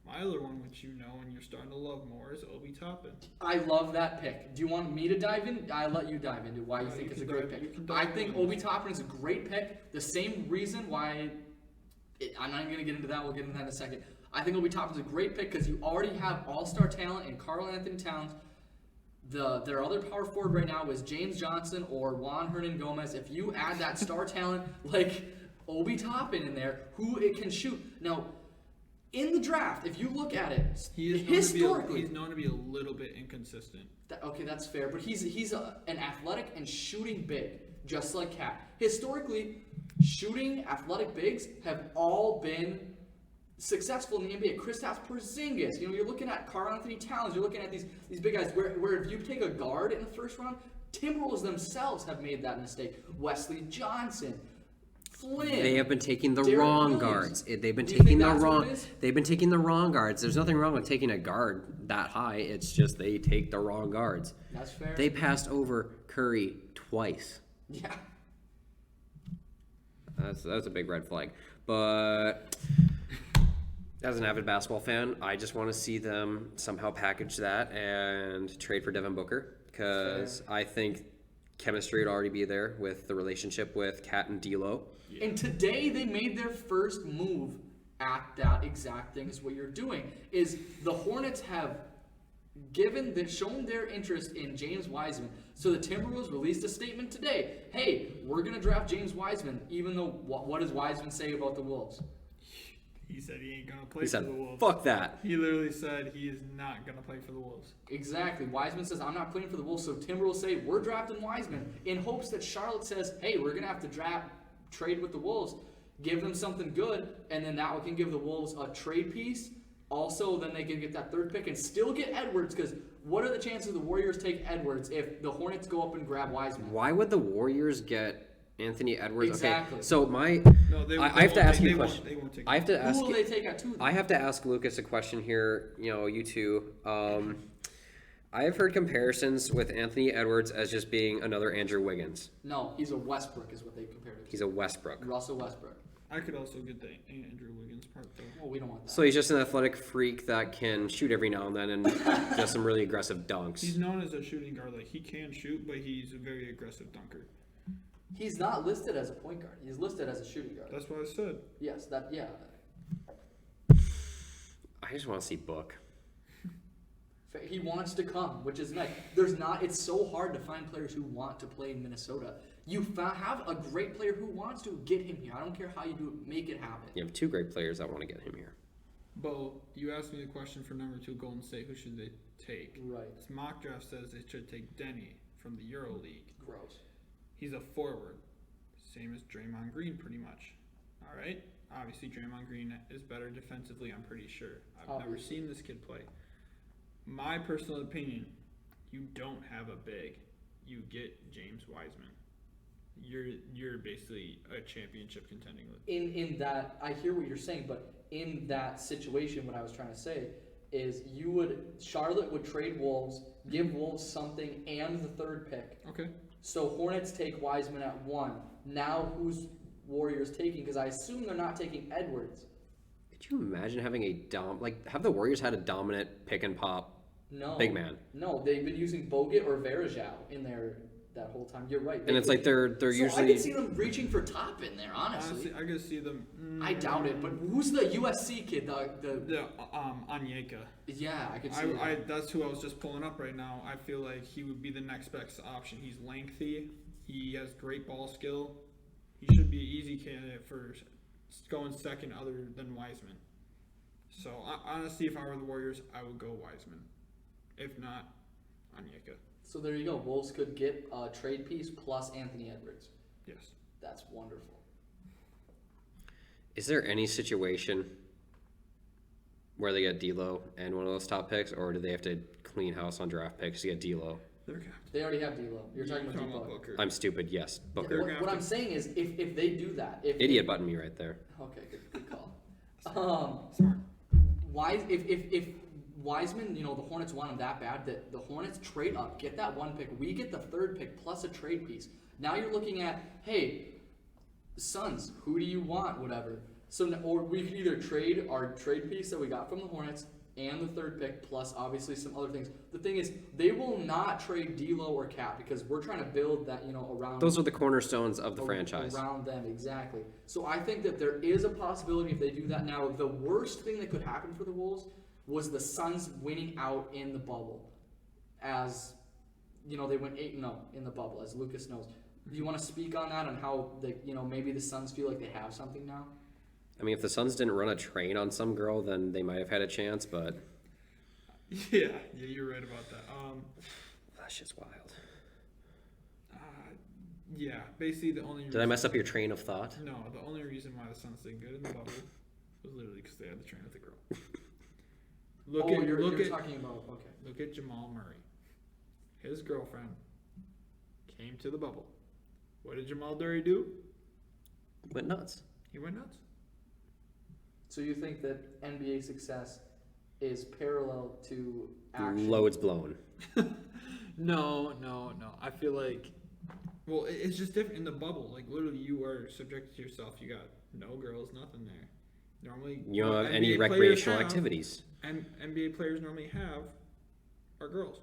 Speaker 4: My other one, which you know and you're starting to love more, is Obi Toppin.
Speaker 3: I love that pick. Do you want me to dive in? I'll let you dive into why you think it's a great pick. I think Obi Toppin is a great pick. The same reason why I'm not even going to get into that. We'll get into that in a second. I think Obi Toppin is a great pick because you already have all-star talent in Karl Anthony Towns. Their other power forward right now is James Johnson or Juan Hernan Gomez. If you add that star talent like Obi Toppin in there, who it can shoot. Now, in the draft, if you look at it, historically,
Speaker 4: he's known to be a little bit inconsistent.
Speaker 3: Okay, that's fair, but he's an athletic and shooting big, just like Cat. Historically, shooting athletic bigs have all been successful in the NBA. Kristaps Porzingis, you're looking at Karl Anthony Towns, you're looking at these big guys. Where if you take a guard in the first round, Timberwolves themselves have made that mistake. Wesley Johnson. Flynn,
Speaker 1: They have been taking the
Speaker 3: Derek
Speaker 1: wrong
Speaker 3: Williams.
Speaker 1: guards. They've been
Speaker 3: Do you think
Speaker 1: taking the
Speaker 3: that's what
Speaker 1: wrong.
Speaker 3: it is?
Speaker 1: They've been taking the wrong guards. There's nothing wrong with taking a guard that high. It's just they take the wrong guards.
Speaker 3: That's fair.
Speaker 1: They passed over Curry twice.
Speaker 3: Yeah.
Speaker 1: That's a big red flag. But as an avid basketball fan, I just want to see them somehow package that and trade for Devin Booker because I think chemistry would already be there with the relationship with Kat and D'Lo.
Speaker 3: And today they made their first move at that exact thing is what you're doing. Is the Hornets have shown their interest in James Wiseman. So the Timberwolves released a statement today. Hey, we're going to draft James Wiseman, even though what does Wiseman say about the Wolves?
Speaker 4: He said he ain't going to play
Speaker 1: He
Speaker 4: for
Speaker 1: said,
Speaker 4: the Wolves.
Speaker 1: fuck that.
Speaker 4: He literally said he is not going to play for the Wolves.
Speaker 3: Exactly. Wiseman says, I'm not playing for the Wolves. So Timberwolves say, we're drafting Wiseman in hopes that Charlotte says, hey, we're going to have to trade with the Wolves, give them something good, and then that can give the Wolves a trade piece. Also, then they can get that third pick and still get Edwards, because what are the chances the Warriors take Edwards if the Hornets go up and grab Wiseman?
Speaker 1: Why would the Warriors get Anthony Edwards?
Speaker 3: Exactly.
Speaker 1: Okay, so
Speaker 4: No,
Speaker 1: I have to ask you a
Speaker 4: they won't-
Speaker 1: question.
Speaker 4: they won't take
Speaker 1: I have to ask.
Speaker 3: Who will they take at 2?
Speaker 1: I have to ask Lucas a question here. You two. I have heard comparisons with Anthony Edwards as just being another Andrew Wiggins.
Speaker 3: No, he's a Westbrook is what they compared him to.
Speaker 1: He's a Westbrook.
Speaker 3: Russell Westbrook.
Speaker 4: I could also get the Andrew Wiggins part, though.
Speaker 3: Well, we don't want that.
Speaker 1: So he's just an athletic freak that can shoot every now and then and does some really aggressive dunks.
Speaker 4: He's known as a shooting guard. Like, he can shoot, but he's a very aggressive dunker.
Speaker 3: He's not listed as a point guard. He's listed as a shooting guard.
Speaker 4: That's what I said.
Speaker 3: Yes, yeah.
Speaker 1: I just want to see Book.
Speaker 3: He wants to come, which is nice. It's so hard to find players who want to play in Minnesota. You have a great player who wants to get him here. I don't care how you do it, make it happen.
Speaker 1: You have two great players that want to get him here.
Speaker 4: Bo, you asked me the question for number 2, Golden State. Who should they take?
Speaker 3: Right.
Speaker 4: This mock draft says they should take Denny from the Euro League.
Speaker 3: Gross.
Speaker 4: He's a forward, same as Draymond Green, pretty much. All right. Obviously, Draymond Green is better defensively. I'm pretty sure. I've never seen this kid play. My personal opinion: you don't have a big. You get James Wiseman. You're basically a championship contending with.
Speaker 3: In that, I hear what you're saying, but in that situation, what I was trying to say is Charlotte would trade Wolves, give Wolves something and the third pick.
Speaker 4: Okay.
Speaker 3: So Hornets take Wiseman at 1. Now who's Warriors taking? Because I assume they're not taking Edwards.
Speaker 1: Could you imagine having have the Warriors had a dominant pick and pop big man?
Speaker 3: No, they've been using Bogut or Varejao in there that whole time. You're right.
Speaker 1: And it's like they're
Speaker 3: so
Speaker 1: usually.
Speaker 3: I could see them reaching for top in there, honestly.
Speaker 4: I could see them.
Speaker 3: I doubt it, but who's the USC kid? The
Speaker 4: Onyeka.
Speaker 3: Yeah, I could see that.
Speaker 4: That's who I was just pulling up right now. I feel like he would be the next best option. He's lengthy. He has great ball skill. He should be an easy candidate for going second other than Wiseman. So, honestly, if I were the Warriors, I would go Wiseman. If not, Onyeka.
Speaker 3: So there you go. Wolves could get a trade piece plus Anthony Edwards.
Speaker 4: Yes.
Speaker 3: That's wonderful.
Speaker 1: Is there any situation where they get D'Lo and one of those top picks, or do they have to clean house on draft picks to get D'Lo?
Speaker 4: They're capped.
Speaker 3: They already have D'Lo. You're talking about D'Lo.
Speaker 4: Booker.
Speaker 1: I'm stupid. Yes, Booker.
Speaker 3: What I'm saying is, if they do that,
Speaker 1: Idiot button me right there.
Speaker 3: Okay, good call.
Speaker 4: Smart.
Speaker 3: Why if Wiseman, the Hornets want him that bad that the Hornets trade up, get that 1 pick. We get the 3rd pick plus a trade piece. Now you're looking at, hey, Suns, who do you want? Whatever. So, or we could either trade our trade piece that we got from the Hornets and the 3rd pick plus obviously some other things. The thing is, they will not trade D'Lo or Cat because we're trying to build that, around.
Speaker 1: Those are the cornerstones of the franchise.
Speaker 3: Around them, exactly. So I think that there is a possibility if they do that. Now, the worst thing that could happen for the Wolves was the Suns winning out in the bubble, as they went 8-0 in the bubble, as Lucas knows. Do you want to speak on that, on how maybe the Suns feel like they have something now?
Speaker 1: I mean, if the Suns didn't run a train on some girl, then they might have had a chance, but
Speaker 4: Yeah, you're right about that.
Speaker 1: that shit's wild.
Speaker 4: Yeah, basically the only.
Speaker 1: Did I mess up your train of thought?
Speaker 4: No, the only reason why the Suns did good in the bubble was literally because they had the train with the girl.
Speaker 3: You're talking about, okay.
Speaker 4: Look at Jamal Murray. His girlfriend came to the bubble. What did Jamal Murray do?
Speaker 1: Went nuts.
Speaker 4: He went nuts.
Speaker 3: So you think that NBA success is parallel to action?
Speaker 1: Loads blown.
Speaker 4: No. I feel like, well, it's just different in the bubble. Like, literally, you are subjected to yourself. You got no girls, nothing there. Normally,
Speaker 1: You don't have
Speaker 4: what
Speaker 1: any
Speaker 4: NBA players
Speaker 1: recreational
Speaker 4: have,
Speaker 1: activities.
Speaker 4: And NBA players normally have are girls.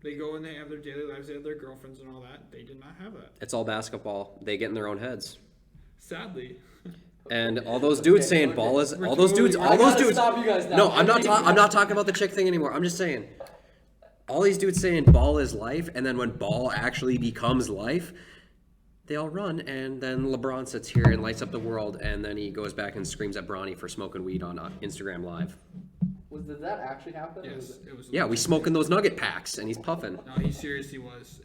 Speaker 4: They go and they have their daily lives. They have their girlfriends and all that. They did not have that.
Speaker 1: It's all basketball. They get in their own heads.
Speaker 4: Sadly.
Speaker 1: And all those dudes saying ball is
Speaker 4: We're
Speaker 1: all those dudes.
Speaker 4: totally-
Speaker 1: All those
Speaker 3: gotta
Speaker 1: dudes.
Speaker 3: stop you guys now.
Speaker 1: No, I'm not talking about the chick thing anymore. I'm just saying. All these dudes saying ball is life, and then when ball actually becomes life, they all run, and then LeBron sits here and lights up the world, and then he goes back and screams at Bronny for smoking weed on Instagram Live.
Speaker 3: Did that actually happen? Or
Speaker 4: Yes,
Speaker 3: was it-
Speaker 4: it was.
Speaker 1: Yeah, we smoking those nugget packs, and he's puffing.
Speaker 4: No, he seriously was.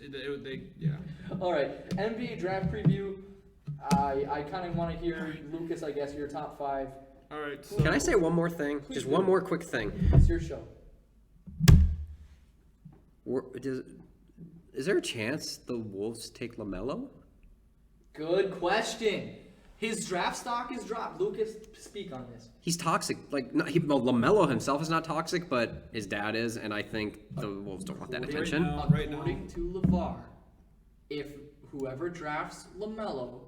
Speaker 4: Yeah.
Speaker 3: All right, NBA draft preview. I kind of want to hear, Lucas, I guess, your top 5.
Speaker 4: All right. So
Speaker 1: Can I say one more thing?
Speaker 3: Please
Speaker 1: Just
Speaker 3: do.
Speaker 1: one more quick thing.
Speaker 3: It's your show.
Speaker 1: Is there a chance the Wolves take LaMelo?
Speaker 3: Good question. His draft stock is dropped. Lucas, speak on this.
Speaker 1: He's toxic. LaMelo himself is not toxic, but his dad is, and I think the Wolves don't want that attention.
Speaker 4: Right now.
Speaker 3: According to LeVar, if whoever drafts LaMelo,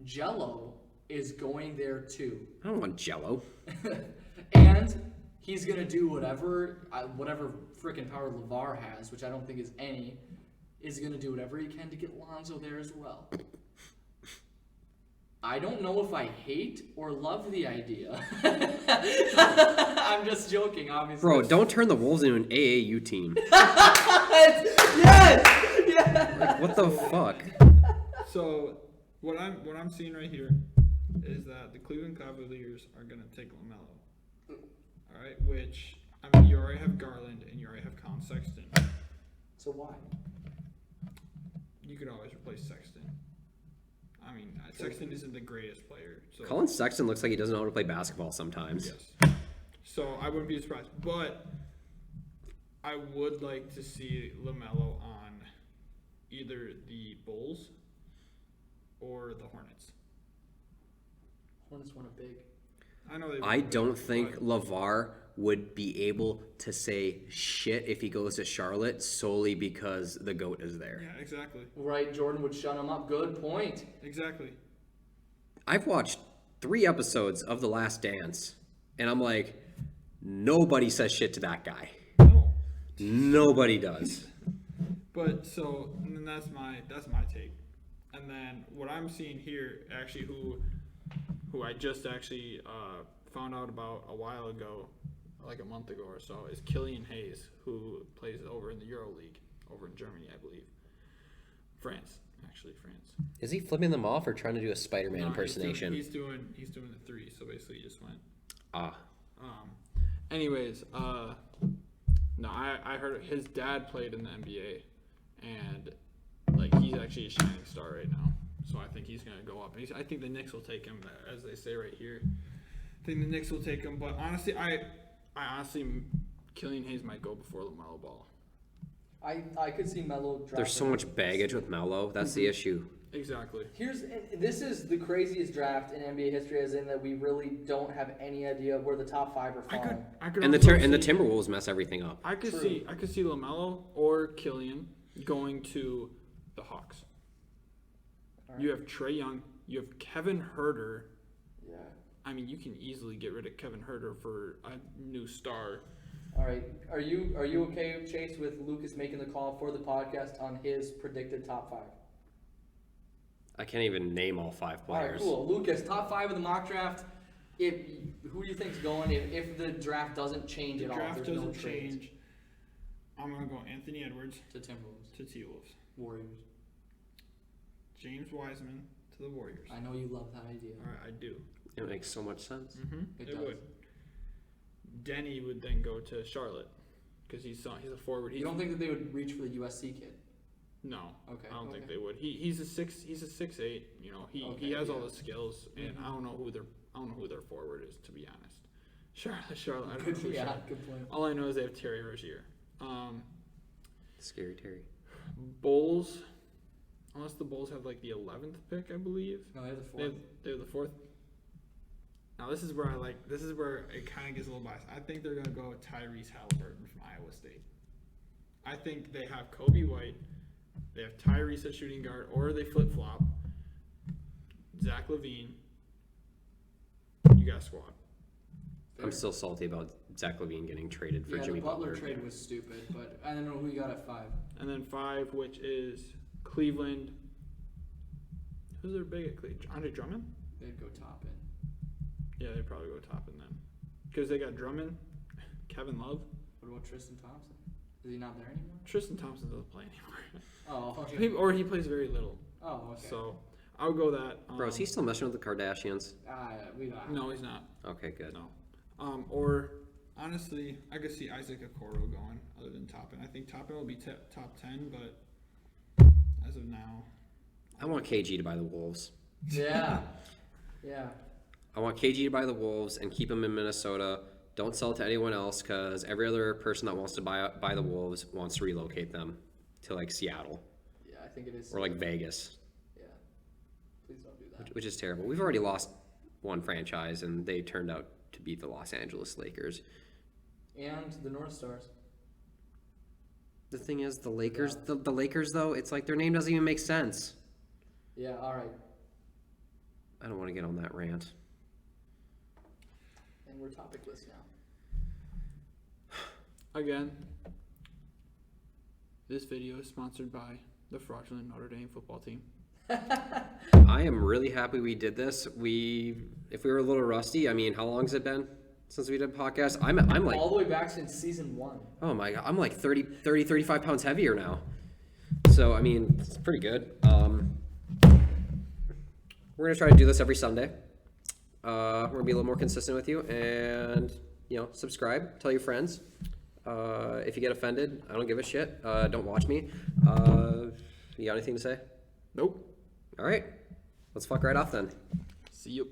Speaker 3: Jello is going there too.
Speaker 1: I don't want Jello.
Speaker 3: And he's going to do whatever freaking power LeVar has, which I don't think is any, is going to do whatever he can to get Lonzo there as well. I don't know if I hate or love the idea. I'm just joking, obviously.
Speaker 1: Bro, don't turn the Wolves into an AAU team.
Speaker 3: Yes!
Speaker 1: Like, what the fuck?
Speaker 4: So what I'm seeing right here is that the Cleveland Cavaliers are gonna take LaMelo. All right, which I mean, you already have Garland and you already have Colin Sexton.
Speaker 3: So why?
Speaker 4: You could always replace Sexton. I mean, Sexton isn't the greatest player. So
Speaker 1: Colin Sexton looks like he doesn't know how to play basketball sometimes.
Speaker 4: yes. So I wouldn't be surprised, but I would like to see LaMelo on either the Bulls or the Hornets.
Speaker 3: Hornets won a big.
Speaker 4: I know they.
Speaker 1: I don't think LeVar would be able to say shit if he goes to Charlotte solely because the GOAT is there.
Speaker 4: Yeah, exactly.
Speaker 3: Right, Jordan would shut him up. Good point.
Speaker 4: Exactly.
Speaker 1: I've watched 3 episodes of The Last Dance, and I'm like, nobody says shit to that guy.
Speaker 4: No.
Speaker 1: Nobody does.
Speaker 4: But so, and then that's my take. And then what I'm seeing here, actually, who I just actually found out about a while ago, like a month ago or so, is Killian Hayes, who plays over in the EuroLeague, over in Germany, I believe. France.
Speaker 1: Is he flipping them off or trying to do a Spider-Man
Speaker 4: No,
Speaker 1: impersonation?
Speaker 4: He's doing the 3, so basically he just went.
Speaker 1: Ah.
Speaker 4: Anyways, no, I heard his dad played in the NBA, and like he's actually a shining star right now. So I think he's gonna go up. I think the Knicks will take him, as they say right here. I think the Knicks will take him, but honestly, I honestly, Killian Hayes might go before LaMelo Ball.
Speaker 3: I could see Melo drafting.
Speaker 1: There's so much baggage with Melo. That's the issue.
Speaker 4: Exactly.
Speaker 3: This is the craziest draft in NBA history, as in that we really don't have any idea where the top 5 are falling.
Speaker 4: I could
Speaker 1: And
Speaker 4: also
Speaker 1: the
Speaker 4: see-
Speaker 1: Timberwolves mess everything up.
Speaker 4: I could
Speaker 3: True.
Speaker 4: see LaMelo or Killian going to the Hawks.
Speaker 3: Alright.
Speaker 4: You have Trae Young. You have Kevin Huerter.
Speaker 3: Yeah.
Speaker 4: I mean, you can easily get rid of Kevin Huerter for a new star.
Speaker 3: All right. Are you okay, Chase, with Lucas making the call for the podcast on his predicted top 5?
Speaker 1: I can't even name all 5
Speaker 3: All right,
Speaker 1: players.
Speaker 3: cool. Lucas, top 5 of the mock draft. Who do you think's going if the draft doesn't change
Speaker 4: The
Speaker 3: at all?
Speaker 4: draft
Speaker 3: There's no
Speaker 4: doesn't
Speaker 3: trades
Speaker 4: change. I'm gonna go Anthony Edwards
Speaker 3: to Timberwolves,
Speaker 4: to T-Wolves.
Speaker 3: Warriors.
Speaker 4: James Wiseman to the Warriors.
Speaker 3: I know you love that idea.
Speaker 4: All right, I do.
Speaker 1: It makes so much sense.
Speaker 4: Mm-hmm.
Speaker 3: It
Speaker 4: It
Speaker 3: does.
Speaker 4: would. Denny would then go to Charlotte because he's a forward.
Speaker 3: You don't think that they would reach for the USC kid?
Speaker 4: No,
Speaker 3: Okay.
Speaker 4: I don't think
Speaker 3: okay.
Speaker 4: they would. He's a 6'8". You know, he
Speaker 3: Okay,
Speaker 4: has all
Speaker 3: yeah.
Speaker 4: the skills, and
Speaker 3: Mhm.
Speaker 4: I don't know who their forward is, to be honest. Charlotte. I don't know.
Speaker 3: Good,
Speaker 4: who
Speaker 3: yeah,
Speaker 4: Charlotte-
Speaker 3: good point.
Speaker 4: All I know is they have Terry Rozier.
Speaker 1: Scary Terry.
Speaker 4: Bulls, unless the Bulls have like the 11th pick, I believe.
Speaker 3: No, they have the
Speaker 4: They have,
Speaker 3: 4th.
Speaker 4: they have the 4th. Now this is where it kind of gets a little biased. I think they're gonna go with Tyrese Halliburton from Iowa State. I think they have Kobe White, they have Tyrese at shooting guard, or they flip flop. Zach LaVine. You got a squad.
Speaker 1: I'm still salty about Zach LaVine getting traded for
Speaker 3: Yeah,
Speaker 1: Jimmy
Speaker 3: the Butler
Speaker 1: Butler.
Speaker 3: trade was stupid, but I don't know who you got at 5.
Speaker 4: And then 5, which is Cleveland. Who's their big at Cleveland? Andre Drummond?
Speaker 3: They'd go top in.
Speaker 4: Yeah, they'd probably go top in then. Because they got Drummond, Kevin Love.
Speaker 3: What about Tristan Thompson? Is he not there anymore?
Speaker 4: Tristan Thompson doesn't play anymore.
Speaker 3: Oh, okay.
Speaker 4: Or he plays very little.
Speaker 3: Oh, okay.
Speaker 4: So I'll go that.
Speaker 1: Bro, is he still messing with the Kardashians?
Speaker 3: We don't.
Speaker 4: No, he's not.
Speaker 1: Okay, good.
Speaker 4: No. Or honestly, I could see Isaac Okoro going other than Toppin. I think Toppin will be top 10, but as of now,
Speaker 1: I want KG to buy the Wolves.
Speaker 3: Yeah. Yeah.
Speaker 1: I want KG to buy the Wolves and keep him in Minnesota. Don't sell it to anyone else because every other person that wants to buy the Wolves wants to relocate them to like Seattle
Speaker 3: Yeah, I think it is.
Speaker 1: or like Vegas,
Speaker 3: Yeah. Please don't do that.
Speaker 1: which is terrible. We've already lost one franchise and they turned out to be the Los Angeles Lakers.
Speaker 3: And the North Stars.
Speaker 1: The thing is, the Lakers, the Lakers though, it's like their name doesn't even make sense.
Speaker 3: Yeah, all right.
Speaker 1: I don't want to get on that rant.
Speaker 3: And we're topicless now.
Speaker 4: again, this video is sponsored by the fraudulent Notre Dame football team.
Speaker 1: I am really happy we did this. If we were a little rusty, I mean, how long has it been since we did a podcast? I'm like,
Speaker 3: all the way back since season 1.
Speaker 1: oh my God, I'm like 35 pounds heavier now. So, I mean, it's pretty good. We're going to try to do this every Sunday. We're going to be a little more consistent with you and, subscribe, tell your friends. If you get offended, I don't give a shit. Don't watch me. You got anything to say?
Speaker 4: Nope.
Speaker 1: All right. Let's fuck right off then.
Speaker 4: See you.